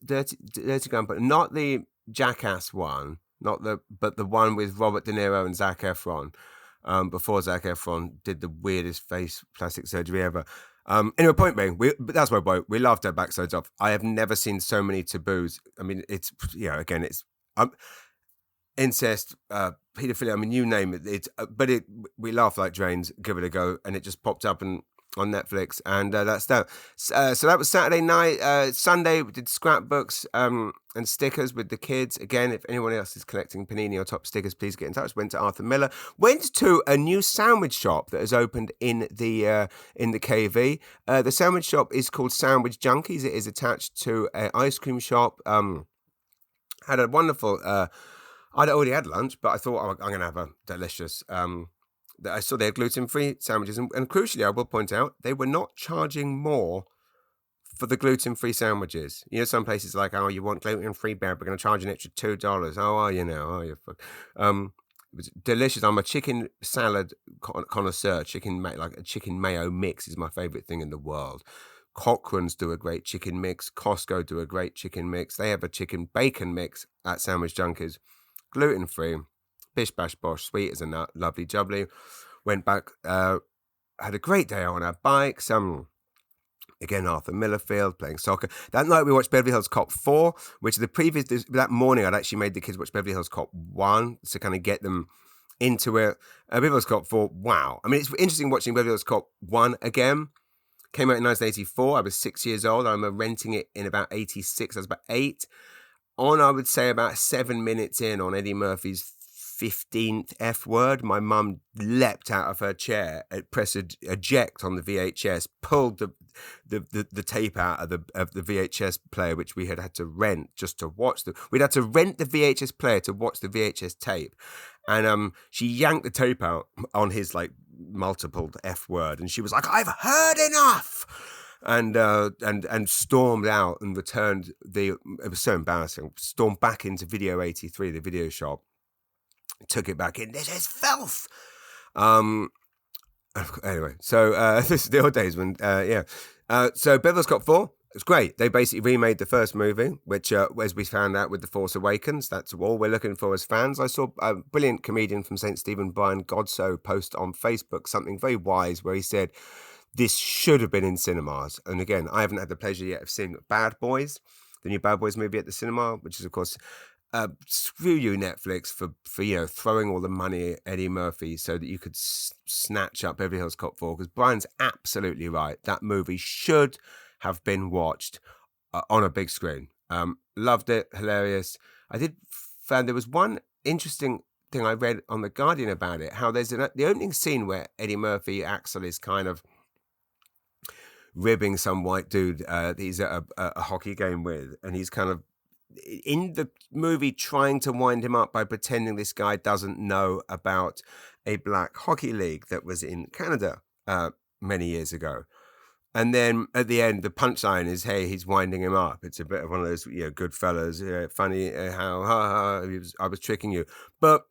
Dirty Grandpa, not the Jackass one, but the one with Robert De Niro and Zac Efron, before Zac Efron did the weirdest face plastic surgery ever. Anyway, point being, that's my boy. We laughed our backsides off. I have never seen so many taboos. I mean, it's incest, pedophilia. I mean, you name it. We laugh like drains. Give it a go, and it just popped up on Netflix, and that's that. So that was Saturday night. Sunday we did scrapbooks and stickers with the kids. Again, if anyone else is collecting Panini or Topps stickers, please get in touch. Went to Arthur Miller. Went to a new sandwich shop that has opened in the KV. The sandwich shop is called Sandwich Junkies. It is attached to an ice cream shop. Had a wonderful. I'd already had lunch, but I thought I'm going to have a delicious. I saw they had gluten-free sandwiches, and crucially, I will point out, they were not charging more for the gluten-free sandwiches. You know, some places like, oh, you want gluten-free bear, we're going to charge an extra $2. Oh, are you now? Oh, you fuck. It was delicious. I'm a chicken salad connoisseur. Like a chicken mayo mix is my favorite thing in the world. Cochrane's do a great chicken mix. Costco do a great chicken mix. They have a chicken bacon mix at Sandwich Junkies. Gluten-free. Bish bash bosh, sweet as a nut, lovely jubbly. Went back, had a great day on our bikes. Again, Arthur Miller Field, playing soccer. That night we watched Beverly Hills Cop 4, which that morning I'd actually made the kids watch Beverly Hills Cop 1 to kind of get them into it. Beverly Hills Cop 4, wow. I mean, it's interesting watching Beverly Hills Cop 1 again. Came out in 1984. I was 6 years old. I remember renting it in about 86. I was about 8. I would say about 7 minutes in on Eddie Murphy's 15th F word, my mum leapt out of her chair, pressed eject on the VHS, pulled the tape out of the VHS player, which we had to rent just to watch we'd had to rent the VHS player to watch the VHS tape, and she yanked the tape out on his like multiple F word, and she was like, "I've heard enough." And stormed out and returned it was so embarrassing, stormed back into Video 83, the video shop, took it back in. This is filth. Anyway, so this is the old days when, so Beverly Hills 4, it's great. They basically remade the first movie, which, as we found out with The Force Awakens, that's all we're looking for as fans. I saw a brilliant comedian from St. Stephen, Brian Godso, post on Facebook something very wise where he said, this should have been in cinemas. And again, I haven't had the pleasure yet of seeing Bad Boys, the new Bad Boys movie at the cinema, which is, of course, screw you, Netflix, for throwing all the money at Eddie Murphy so that you could snatch up Beverly Hills Cop 4, because Brian's absolutely right. That movie should have been watched on a big screen. Loved it, hilarious. I did find there was one interesting thing I read on The Guardian about it, how there's the opening scene where Eddie Murphy, Axel, is kind of ribbing some white dude that he's at a hockey game with, and he's kind of in the movie trying to wind him up by pretending this guy doesn't know about a black hockey league that was in Canada many years ago. And then at the end, the punchline is, hey, he's winding him up. It's a bit of one of those, good fellas, funny, I was tricking you. But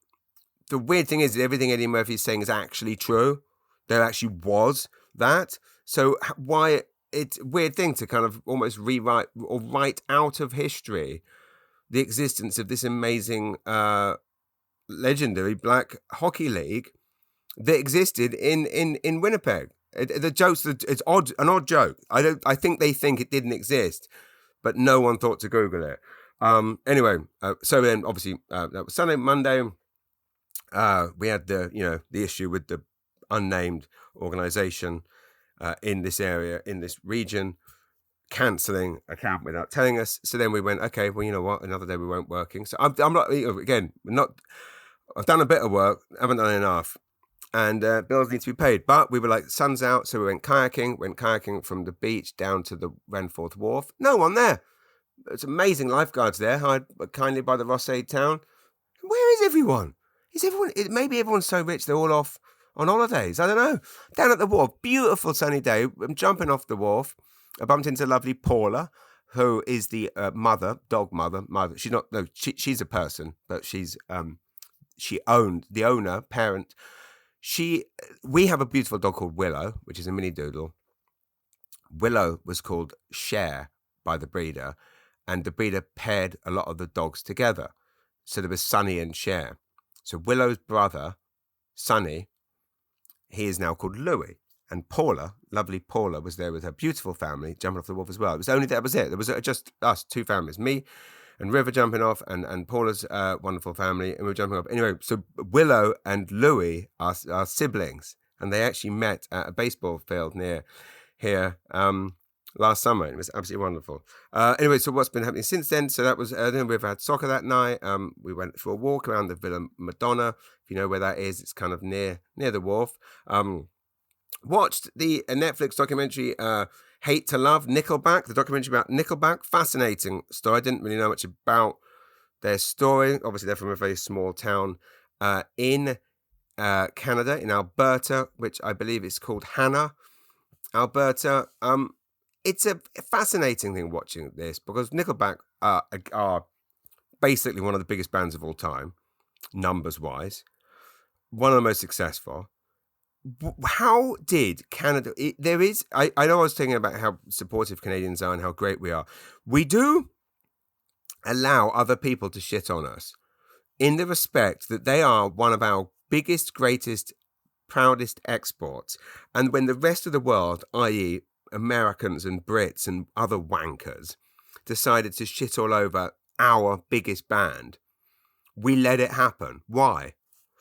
the weird thing is that everything Eddie Murphy is saying is actually true. There actually was that. So why it's a weird thing to kind of almost rewrite or write out of history the existence of this amazing, legendary black hockey league that existed in Winnipeg. The joke's it's an odd joke. I think they think it didn't exist, but no one thought to Google it. Anyway, so then obviously that was Sunday. Monday, we had the issue with the unnamed organization in this area, in this region, cancelling a camp without telling us. So then we went, okay, well, you know what? Another day we weren't working. So I'm not, again, I've done a bit of work, haven't done enough. and bills need to be paid. But we were like, sun's out, so we went kayaking from the beach down to the Renforth Wharf. No one there. It's amazing lifeguards there, hired kindly by the Rossade town. Where is everyone? Maybe everyone's so rich they're all off on holidays. I don't know. Down at the wharf, beautiful sunny day. I'm jumping off the wharf. I bumped into lovely Paula, who is the dog mother. She's not. No, she's a person, but she's the owner, parent. We have a beautiful dog called Willow, which is a mini doodle. Willow was called Cher by the breeder, and the breeder paired a lot of the dogs together. So there was Sunny and Cher. So Willow's brother, Sunny, he is now called Louis. And Paula, lovely Paula, was there with her beautiful family, jumping off the wharf as well. That was it. There was just us, two families, me and River jumping off, and Paula's wonderful family, and we were jumping off. Anyway, so Willow and Louis are siblings, and they actually met at a baseball field near here last summer. It was absolutely wonderful. Anyway, so what's been happening since then? So that was, then we've had soccer that night. We went for a walk around the Villa Madonna. If you know where that is, it's kind of near the wharf. Watched the Netflix documentary Hate to Love, Nickelback, the documentary about Nickelback. Fascinating story. I didn't really know much about their story. Obviously, they're from a very small town in Canada, in Alberta, which I believe is called Hannah, Alberta. It's a fascinating thing watching this because Nickelback are basically one of the biggest bands of all time, numbers-wise. One of the most successful. How did Canada... I know I was thinking about how supportive Canadians are and how great we are. We do allow other people to shit on us in the respect that they are one of our biggest, greatest, proudest exports. And when the rest of the world, i.e. Americans and Brits and other wankers, decided to shit all over our biggest band, we let it happen. Why?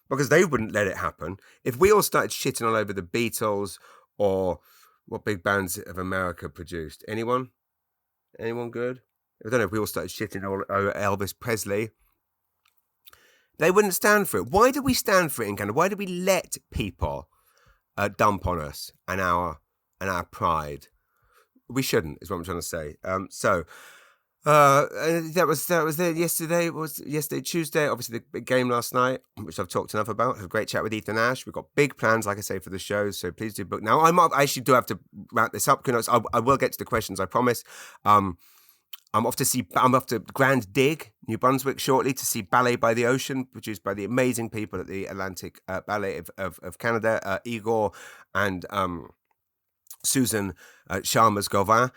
Because they wouldn't let it happen. If we all started shitting all over the Beatles or what big bands of America produced. Anyone? Anyone good? I don't know if we all started shitting all over Elvis Presley. They wouldn't stand for it. Why do we stand for it in Canada? Why do we let people dump on us and our pride? We shouldn't, is what I'm trying to say. That was there yesterday. It was yesterday, Tuesday. Obviously, the big game last night, which I've talked enough about. Had a great chat with Ethan Ash. We've got big plans, like I say, for the show. So please do book now. I actually do have to wrap this up. I will get to the questions, I promise. I'm off to Grand Dig, New Brunswick shortly to see Ballet by the Ocean, produced by the amazing people at the Atlantic Ballet of Canada, Igor and Susan Chalmers-Gauvin,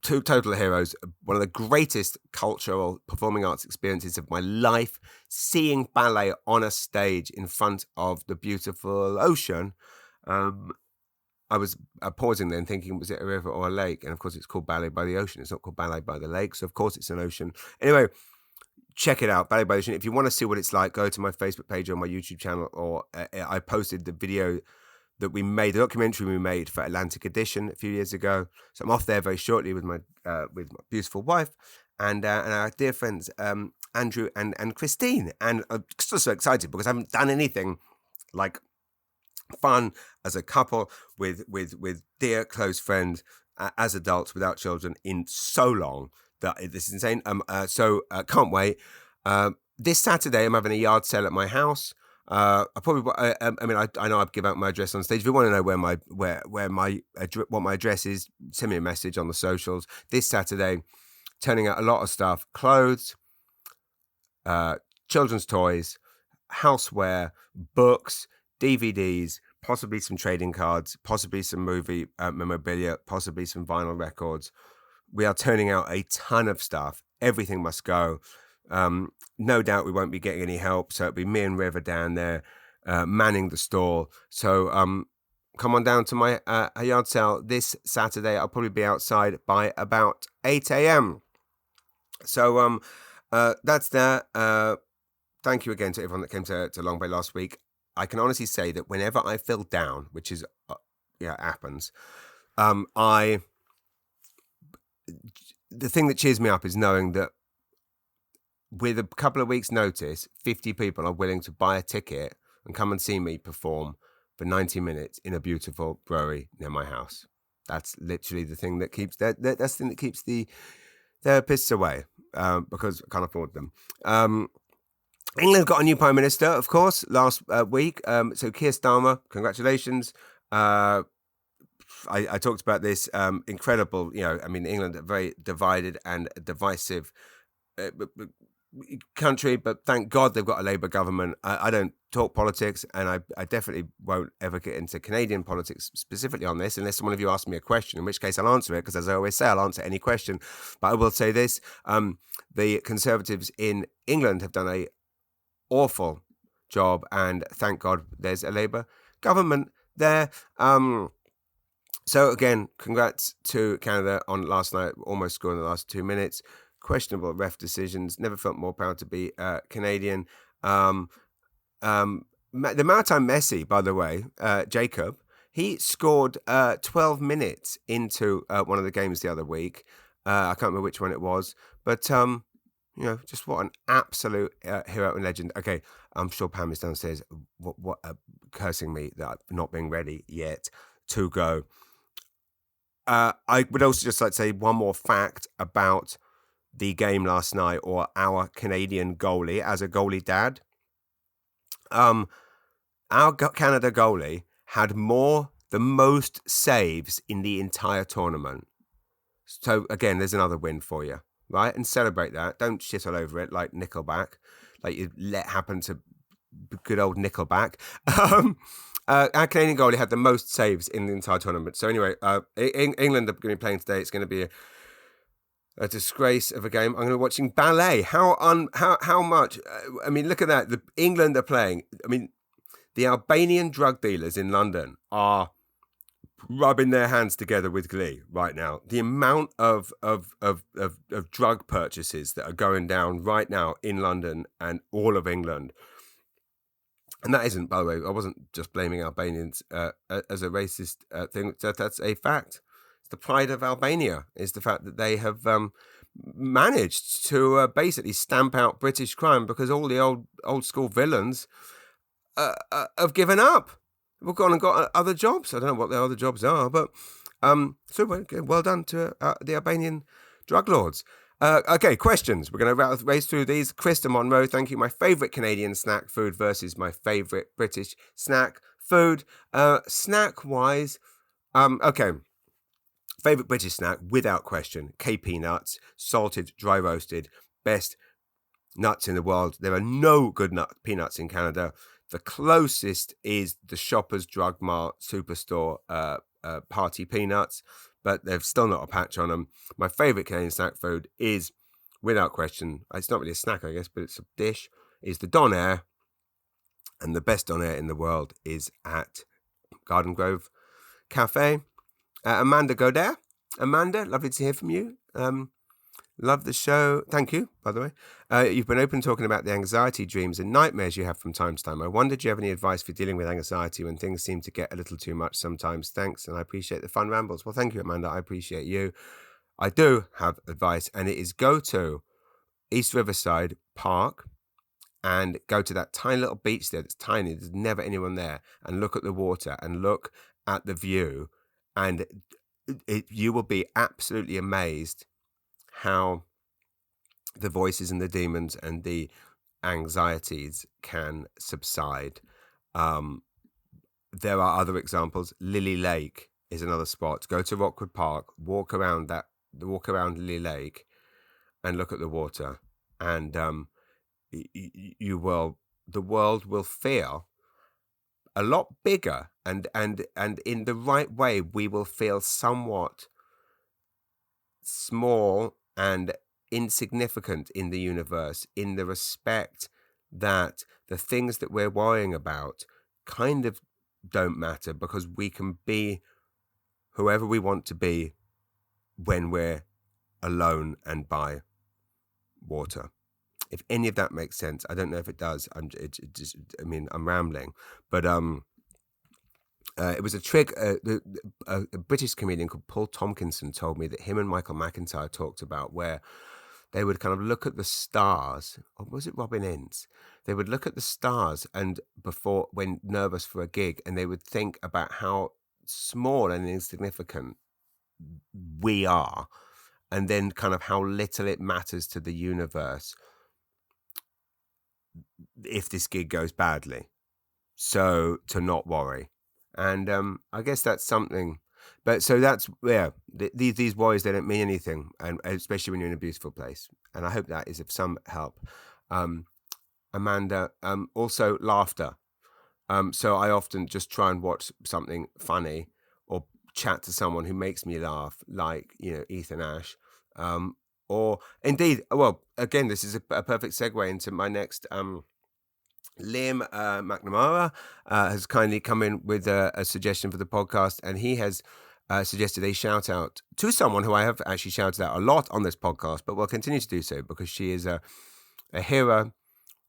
two total heroes. One of the greatest cultural performing arts experiences of my life, seeing ballet on a stage in front of the beautiful ocean. I was pausing then thinking, was it a river or a lake? And of course it's called Ballet by the Ocean. It's not called Ballet by the Lake. So of course it's an ocean. Anyway, check it out, Ballet by the Ocean. If you want to see what it's like, go to my Facebook page or my YouTube channel, or I posted the video that we made, the documentary we made for Atlantic Edition a few years ago. So I'm off there very shortly with my beautiful wife and our dear friends Andrew and Christine. And I'm still so excited because I haven't done anything like fun as a couple with dear close friends as adults without children in so long that this is insane. Can't wait. This Saturday I'm having a yard sale at my house. I know I'd give out my address on stage. If you want to know what my address is, send me a message on the socials. This Saturday, turning out a lot of stuff: clothes, children's toys, houseware, books, DVDs, possibly some trading cards, possibly some movie memorabilia, possibly some vinyl records. We are turning out a ton of stuff. Everything must go. No doubt we won't be getting any help, so it'll be me and River down there manning the store. So come on down to my yard sale this Saturday. I'll probably be outside by about 8 a.m. So that's that. Thank you again to everyone that came to Long Bay last week. I can honestly say that whenever I feel down, which is happens, the thing that cheers me up is knowing that with a couple of weeks' notice, 50 people are willing to buy a ticket and come and see me perform for 90 minutes in a beautiful brewery near my house. That's literally the thing that keeps that's the thing that keeps the therapists away, because I can't afford them. England got a new prime minister, of course, last week. So Keir Starmer, congratulations. I talked about this incredible. England are very divided and divisive country, but thank God they've got a Labour government. I don't talk politics, and I definitely won't ever get into Canadian politics specifically on this unless one of you asks me a question, in which case I'll answer it, because as I always say, I'll answer any question. But I will say this, the Conservatives in England have done a awful job, and thank God there's a Labour government there. So again, congrats to Canada on last night, almost scoring the last 2 minutes. Questionable ref decisions. Never felt more proud to be Canadian. The Maritime Messi, by the way, Jacob, he scored 12 minutes into one of the games the other week. I can't remember which one it was, but just what an absolute hero and legend. Okay, I'm sure Pam is downstairs cursing me that I'm not being ready yet to go. I would also just like to say one more fact about the game last night, or our Canadian goalie, as a goalie dad. Our Canada goalie had the most saves in the entire tournament. So again, there's another win for you, right? And celebrate that. Don't shit all over it like Nickelback, like you let happen to good old Nickelback. Our Canadian goalie had the most saves in the entire tournament. So anyway, England are going to be playing today. It's going to be a disgrace of a game. I'm going to be watching ballet. How much? I mean, look at that. England are playing. I mean, the Albanian drug dealers in London are rubbing their hands together with glee right now. The amount of drug purchases that are going down right now in London and all of England. And that isn't, by the way, I wasn't just blaming Albanians as a racist thing. That's a fact. The pride of Albania is the fact that they have managed to basically stamp out British crime, because all the old school villains have given up. We've gone and got other jobs. I don't know what the other jobs are, but so well done to the Albanian drug lords. Okay, questions. We're going to race through these. Krista Monroe, thank you. My favourite Canadian snack food versus my favourite British snack food. Snack-wise, okay. Favourite British snack, without question, KP nuts, salted, dry roasted, best nuts in the world. There are no good peanuts in Canada. The closest is the Shoppers Drug Mart Superstore party peanuts, but they've still not a patch on them. My favourite Canadian snack food is, without question, it's not really a snack, I guess, but it's a dish, is the Donair. And the best Donair in the world is at Garden Grove Cafe. Amanda Goder. Amanda, lovely to hear from you. Love the show. Thank you, by the way. You've been open talking about the anxiety dreams and nightmares you have from time to time. I wondered, do you have any advice for dealing with anxiety when things seem to get a little too much sometimes? Thanks, and I appreciate the fun rambles. Well, thank you, Amanda. I appreciate you. I do have advice, and it is go to East Riverside Park and go to that tiny little beach there that's tiny. There's never anyone there. And look at the water and look at the view. And you will be absolutely amazed how the voices and the demons and the anxieties can subside. There are other examples. Lily Lake is another spot. Go to Rockwood Park, walk around Lily Lake, and look at the water. And the world will feel a lot bigger, and in the right way, we will feel somewhat small and insignificant in the universe, in the respect that the things that we're worrying about kind of don't matter, because we can be whoever we want to be when we're alone and by water. If any of that makes sense, I don't know if it does. I'm rambling, but it was a trick. A British comedian called Paul Tompkinson told me that him and Michael McIntyre talked about, where they would kind of look at the stars, or was it Robin Ince? They would look at the stars and when nervous for a gig, and they would think about how small and insignificant we are, and then kind of how little it matters to the universe if this gig goes badly. So to not worry. And I guess that's something. But so that's, these worries, they don't mean anything, and especially when you're in a beautiful place. And I hope that is of some help. Amanda, also laughter. So I often just try and watch something funny or chat to someone who makes me laugh, like, Ethan Ash. Or indeed, well, again, this is a perfect segue into my next Liam McNamara has kindly come in with a suggestion for the podcast, and he has suggested a shout out to someone who I have actually shouted out a lot on this podcast, but will continue to do so because she is a hero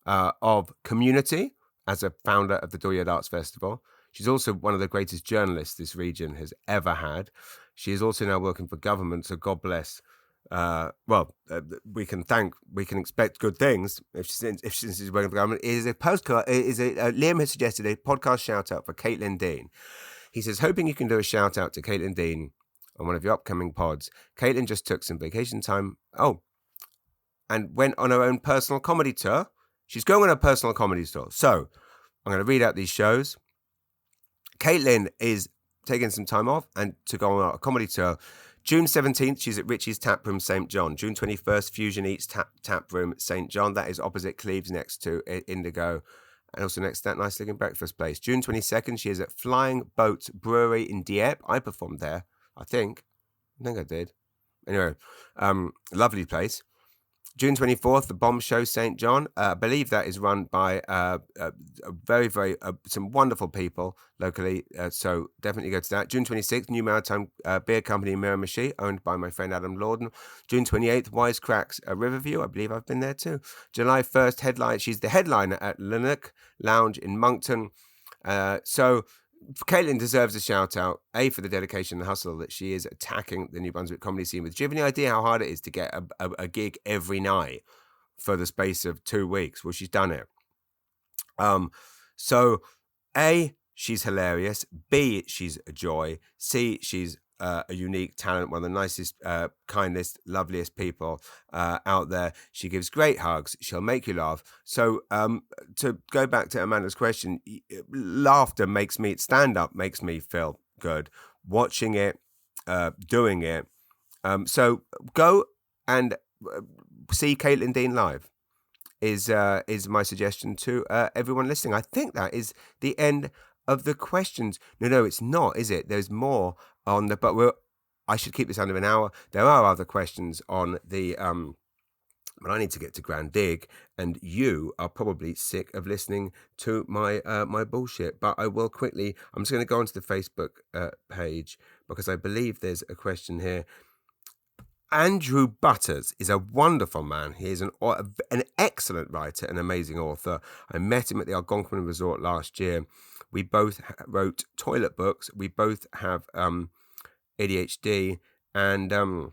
of community as a founder of the Dooryard Arts Festival. She's also one of the greatest journalists this region has ever had. She is also now working for government, so God bless. We can expect good things if she's working for government. Liam has suggested a podcast shout out for Katelin Dean. He says, hoping you can do a shout out to Katelin Dean on one of your upcoming pods. Katelin just took some vacation time. And went on her own personal comedy tour. She's going on a personal comedy tour. So I'm going to read out these shows. Katelin is taking some time off and to go on a comedy tour. June 17th, she's at Richie's Tap Room, St. John. June 21st, Fusion Eats Tap Room, St. John. That is opposite Cleves, next to Indigo, and also next to that nice looking breakfast place. June 22nd, she is at Flying Boat Brewery in Dieppe. I performed there, I think I did. Anyway, lovely place. June 24th, the Bomb Show, St. John. I believe that is run by very, very some wonderful people locally. So definitely go to that. June 26th, New Maritime Beer Company in Miramichi, owned by my friend Adam Lorden. June 28th, Wisecracks Riverview. I believe I've been there too. July 1st, she's the headliner at Linux Lounge in Moncton. So Katelin deserves a shout out, A, for the dedication and hustle that she is attacking the New Brunswick comedy scene with. Do you have any idea how hard it is to get a gig every night for the space of 2 weeks? Well, she's done it. So A, she's hilarious. B, she's a joy. C, she's a unique talent, one of the nicest, kindest, loveliest people out there. She gives great hugs. She'll make you laugh. So to go back to Amanda's question, laughter makes me, stand-up makes me feel good. Watching it, doing it. So go and see Katelin Dean live is my suggestion to everyone listening. I think that is the end of the questions. No, it's not, is it? There's more on the, but I should keep this under an hour. There are other questions on the, but I need to get to Grand Dig, and you are probably sick of listening to my my bullshit. But I will quickly, I'm just going to go onto the Facebook page because I believe there's a question here. Andrew Butters is a wonderful man. He is an excellent writer, an amazing author. I met him at the Algonquin Resort last year. We both wrote toilet books. We both have ADHD. And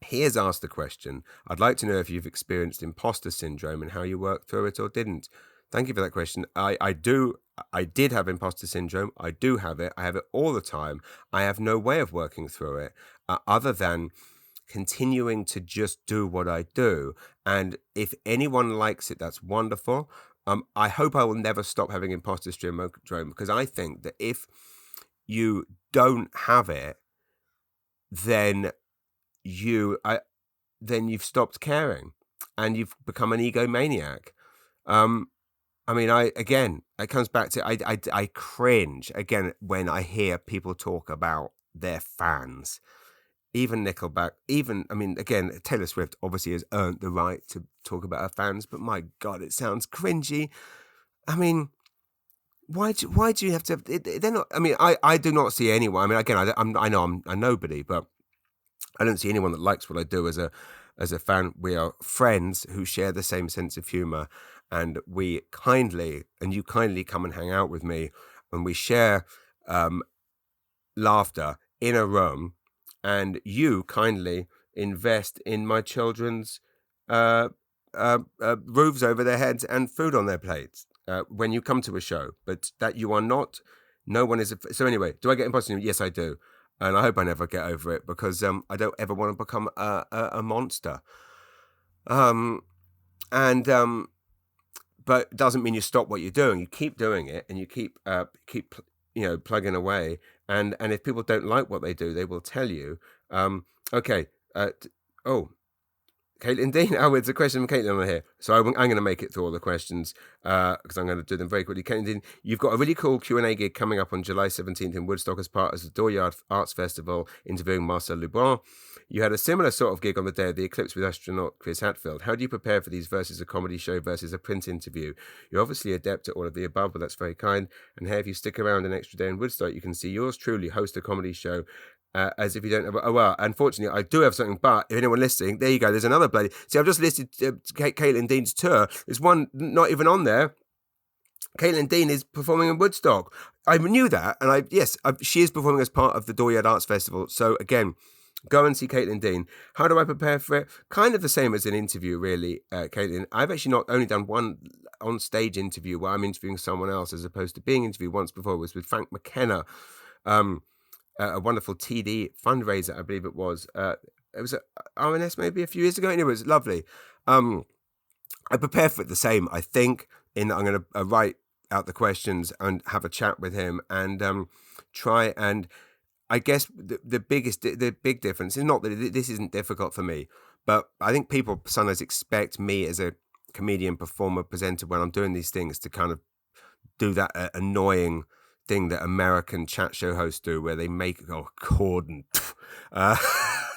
he has asked the question, I'd like to know if you've experienced imposter syndrome and how you worked through it or didn't. Thank you for that question. I did have imposter syndrome. I do have it. I have it all the time. I have no way of working through it other than continuing to just do what I do. And if anyone likes it, that's wonderful. I hope I will never stop having imposter syndrome, because I think that if you don't have it, then you've stopped caring and you've become an egomaniac. It comes back to I cringe again when I hear people talk about their fans. Even Nickelback, Taylor Swift obviously has earned the right to talk about her fans, but my God, it sounds cringy. I mean, why do you have to? They're not. I mean, I do not see anyone. I mean, again, I know I'm a nobody, but I don't see anyone that likes what I do as a fan. We are friends who share the same sense of humor, and you kindly come and hang out with me, and we share laughter in a room. And you kindly invest in my children's roofs over their heads and food on their plates when you come to a show, but that you are not. No one is. So anyway, do I get imposter syndrome? Yes, I do, and I hope I never get over it because I don't ever want to become a monster. But it doesn't mean you stop what you're doing. You keep doing it, and you keep plugging away. And if people don't like what they do, they will tell you. Okay. Katelin Dean. Oh, it's a question from Katelin on here. So I'm going to make it through all the questions because I'm going to do them very quickly. Katelin Dean, you've got a really cool Q&A gig coming up on July 17th in Woodstock as part of the Dooryard Arts Festival, interviewing Marcel Lebrun. You had a similar sort of gig on the day of the eclipse with astronaut Chris Hadfield. How do you prepare for these versus a comedy show versus a print interview? You're obviously adept at all of the above, but that's very kind. And hey, if you stick around an extra day in Woodstock, you can see yours truly host a comedy show. As if you don't have. Oh, well, unfortunately, I do have something, but if anyone listening, there you go. There's another bloody. See, I've just listed Katelin Dean's tour. There's one not even on there. Katelin Dean is performing in Woodstock. I knew that, and she is performing as part of the Dooryard Arts Festival. So again, go and see Katelin Dean. How do I prepare for it? Kind of the same as an interview, really, Katelin. I've actually not only done one on-stage interview where I'm interviewing someone else as opposed to being interviewed once before. It was with Frank McKenna. A wonderful TD fundraiser, I believe it was. It was at RNS maybe a few years ago, and it was lovely. I prepare for it the same, I think, in that I'm going to write out the questions and have a chat with him and try and, I guess the big difference is not that this isn't difficult for me, but I think people sometimes expect me as a comedian, performer, presenter when I'm doing these things to kind of do that annoying thing that American chat show hosts do where they make Corden.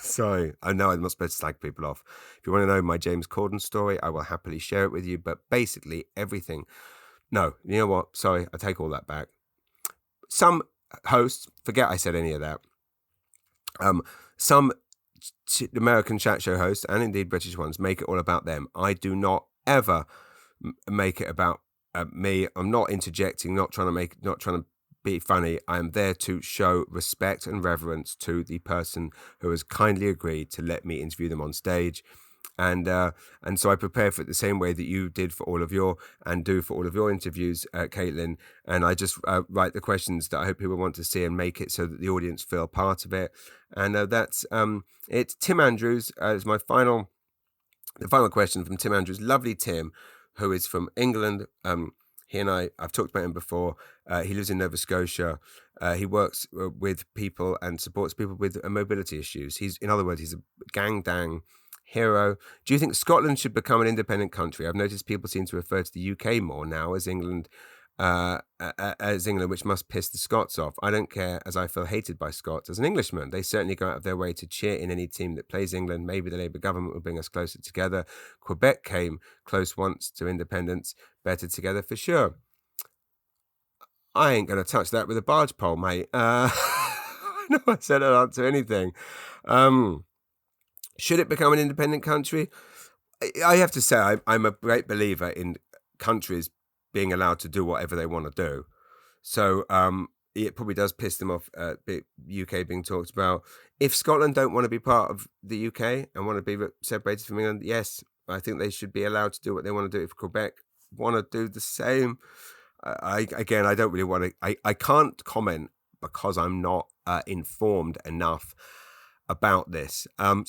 Sorry, I know I'm not supposed to slag people off. If you want to know my James Corden story, I will happily share it with you, but basically everything. No, you know what? Sorry, I take all that back. Some hosts, forget I said any of that. Some American chat show hosts, and indeed British ones, make it all about them. I do not ever make it about me. I'm not interjecting, not trying to be funny. I am there to show respect and reverence to the person who has kindly agreed to let me interview them on stage. And so I prepare for it the same way that you did for all of your interviews, Katelin. And I just write the questions that I hope people want to see and make it so that the audience feel part of it. And that's it's Tim Andrews. It's the final question from Tim Andrews. Lovely Tim, who is from England. He and I've talked about him before. He lives in Nova Scotia. He works with people and supports people with mobility issues. In other words, he's a gang dang hero. Do you think Scotland should become an independent country? I've noticed people seem to refer to the UK more now as England, which must piss the Scots off. I don't care, as I feel hated by Scots as an Englishman. They certainly go out of their way to cheer in any team that plays England. Maybe the Labour government will bring us closer together. Quebec came close once to independence. Better together for sure. I ain't going to touch that with a barge pole, mate. I know I said I'd answer anything. Should it become an independent country? I have to say I'm a great believer in countries being allowed to do whatever they want to do. So it probably does piss them off, UK being talked about. If Scotland don't want to be part of the UK and want to be separated from England, yes, I think they should be allowed to do what they want to do. If Quebec want to do the same, I don't really want to. I can't comment because I'm not informed enough about this. But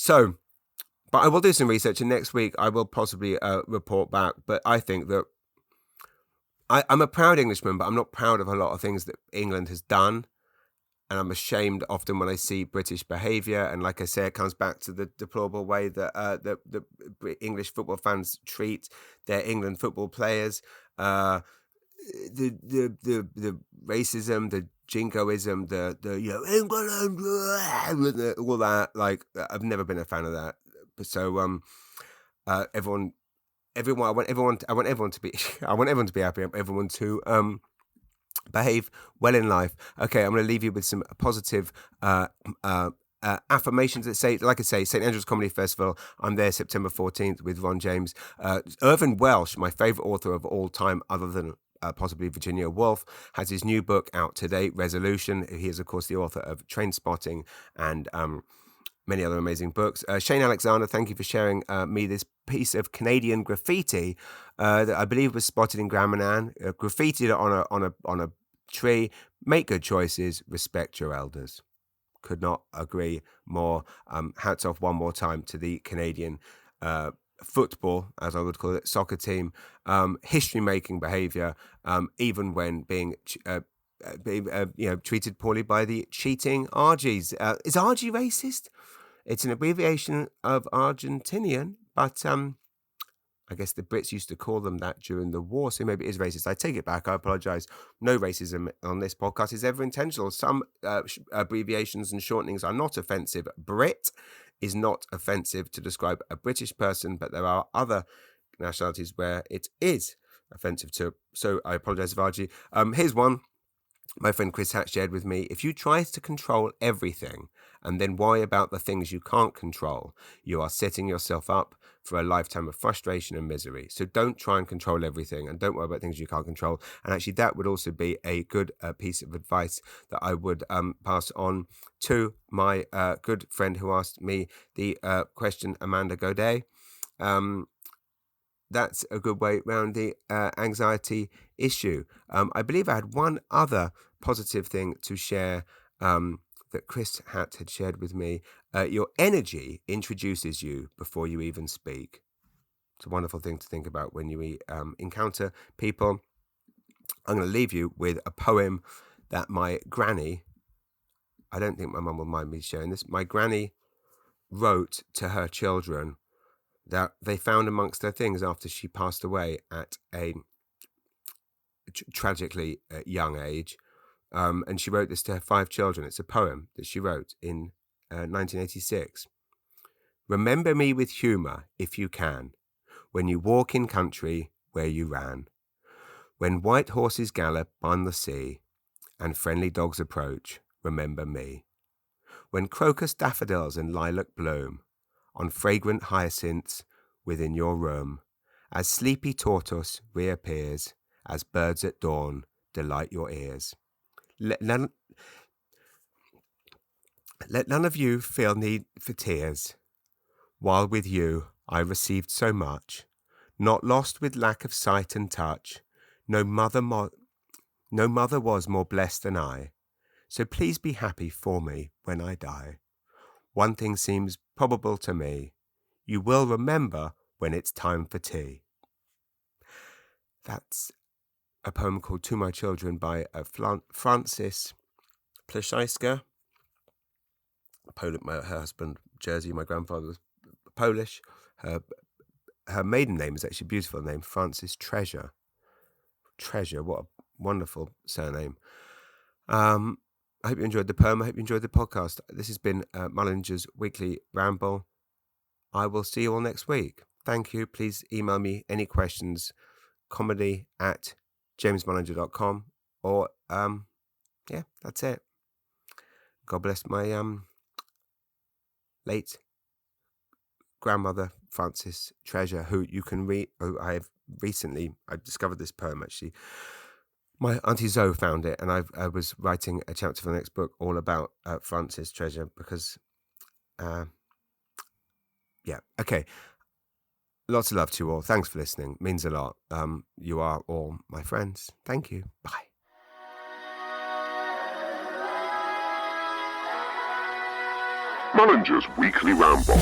I will do some research, and next week I will possibly report back. But I think that I'm a proud Englishman, but I'm not proud of a lot of things that England has done. And I'm ashamed often when I see British behaviour. And like I say, it comes back to the deplorable way that the English football fans treat their England football players. The racism, the jingoism, the England, all that. Like, I've never been a fan of that. So I want everyone to be I want everyone to be happy. I want everyone to behave well in life. Okay, I'm going to leave you with some positive affirmations that say, like I say, St Andrews Comedy Festival. I'm there September 14th with Ron James. Irvin Welsh, my favourite author of all time, other than possibly Virginia Woolf, has his new book out today, Resolution. He is, of course, the author of Trainspotting and many other amazing books. Shane Alexander, thank you for sharing me this piece of Canadian graffiti that I believe was spotted in Gramanan, graffitied on a tree. Make good choices, respect your elders. Could not agree more. Hats off one more time to the Canadian football, as I would call it, soccer team. History-making behaviour, even when being treated poorly by the cheating Argies. Is Argie racist? It's an abbreviation of Argentinian, but I guess the Brits used to call them that during the war, so maybe it is racist. I take it back. I apologise. No racism on this podcast is ever intentional. Some abbreviations and shortenings are not offensive. Brit is not offensive to describe a British person, but there are other nationalities where it is offensive to. So I apologise, Varji. Here's one. My friend Chris Hatch shared with me, if you try to control everything and then worry about the things you can't control, you are setting yourself up for a lifetime of frustration and misery. So don't try and control everything and don't worry about things you can't control. And actually, that would also be a good piece of advice that I would pass on to my good friend who asked me the question, Amanda Godet. That's a good way around the anxiety issue. I believe I had one other positive thing to share that Chris Hatt had shared with me. Your energy introduces you before you even speak. It's a wonderful thing to think about when you encounter people. I'm going to leave you with a poem that my granny, I don't think my mum will mind me sharing this, my granny wrote to her children that they found amongst their things after she passed away at a tragically young age. And she wrote this to her 5 children. It's a poem that she wrote in 1986. Remember me with humour, if you can, when you walk in country where you ran. When white horses gallop on the sea and friendly dogs approach, remember me. When crocus daffodils and lilac bloom on fragrant hyacinths within your room, as sleepy tortoise reappears, as birds at dawn delight your ears. Let none of you feel need for tears, while with you I received so much, not lost with lack of sight and touch. No mother was more blessed than I, so please be happy for me when I die. One thing seems probable to me, you will remember when it's time for tea. That's a poem called To My Children by Francis Plaszyska. Her husband, Jersey, my grandfather was Polish. Her maiden name is actually a beautiful name, Francis Treasure. Treasure, what a wonderful surname. I hope you enjoyed the poem. I hope you enjoyed the podcast. This has been Mullinger's Weekly Ramble. I will see you all next week. Thank you. Please email me any questions, comedy@jamesmullinger.com, or yeah, that's it. God bless my late grandmother, Francis Treasure, who you can read. Who I discovered this poem actually. My Auntie Zoe found it, and I was writing a chapter for the next book all about Francis Treasure because, yeah, okay. Lots of love to you all. Thanks for listening. Means a lot. You are all my friends. Thank you. Bye. Mullinger's Weekly Ramble.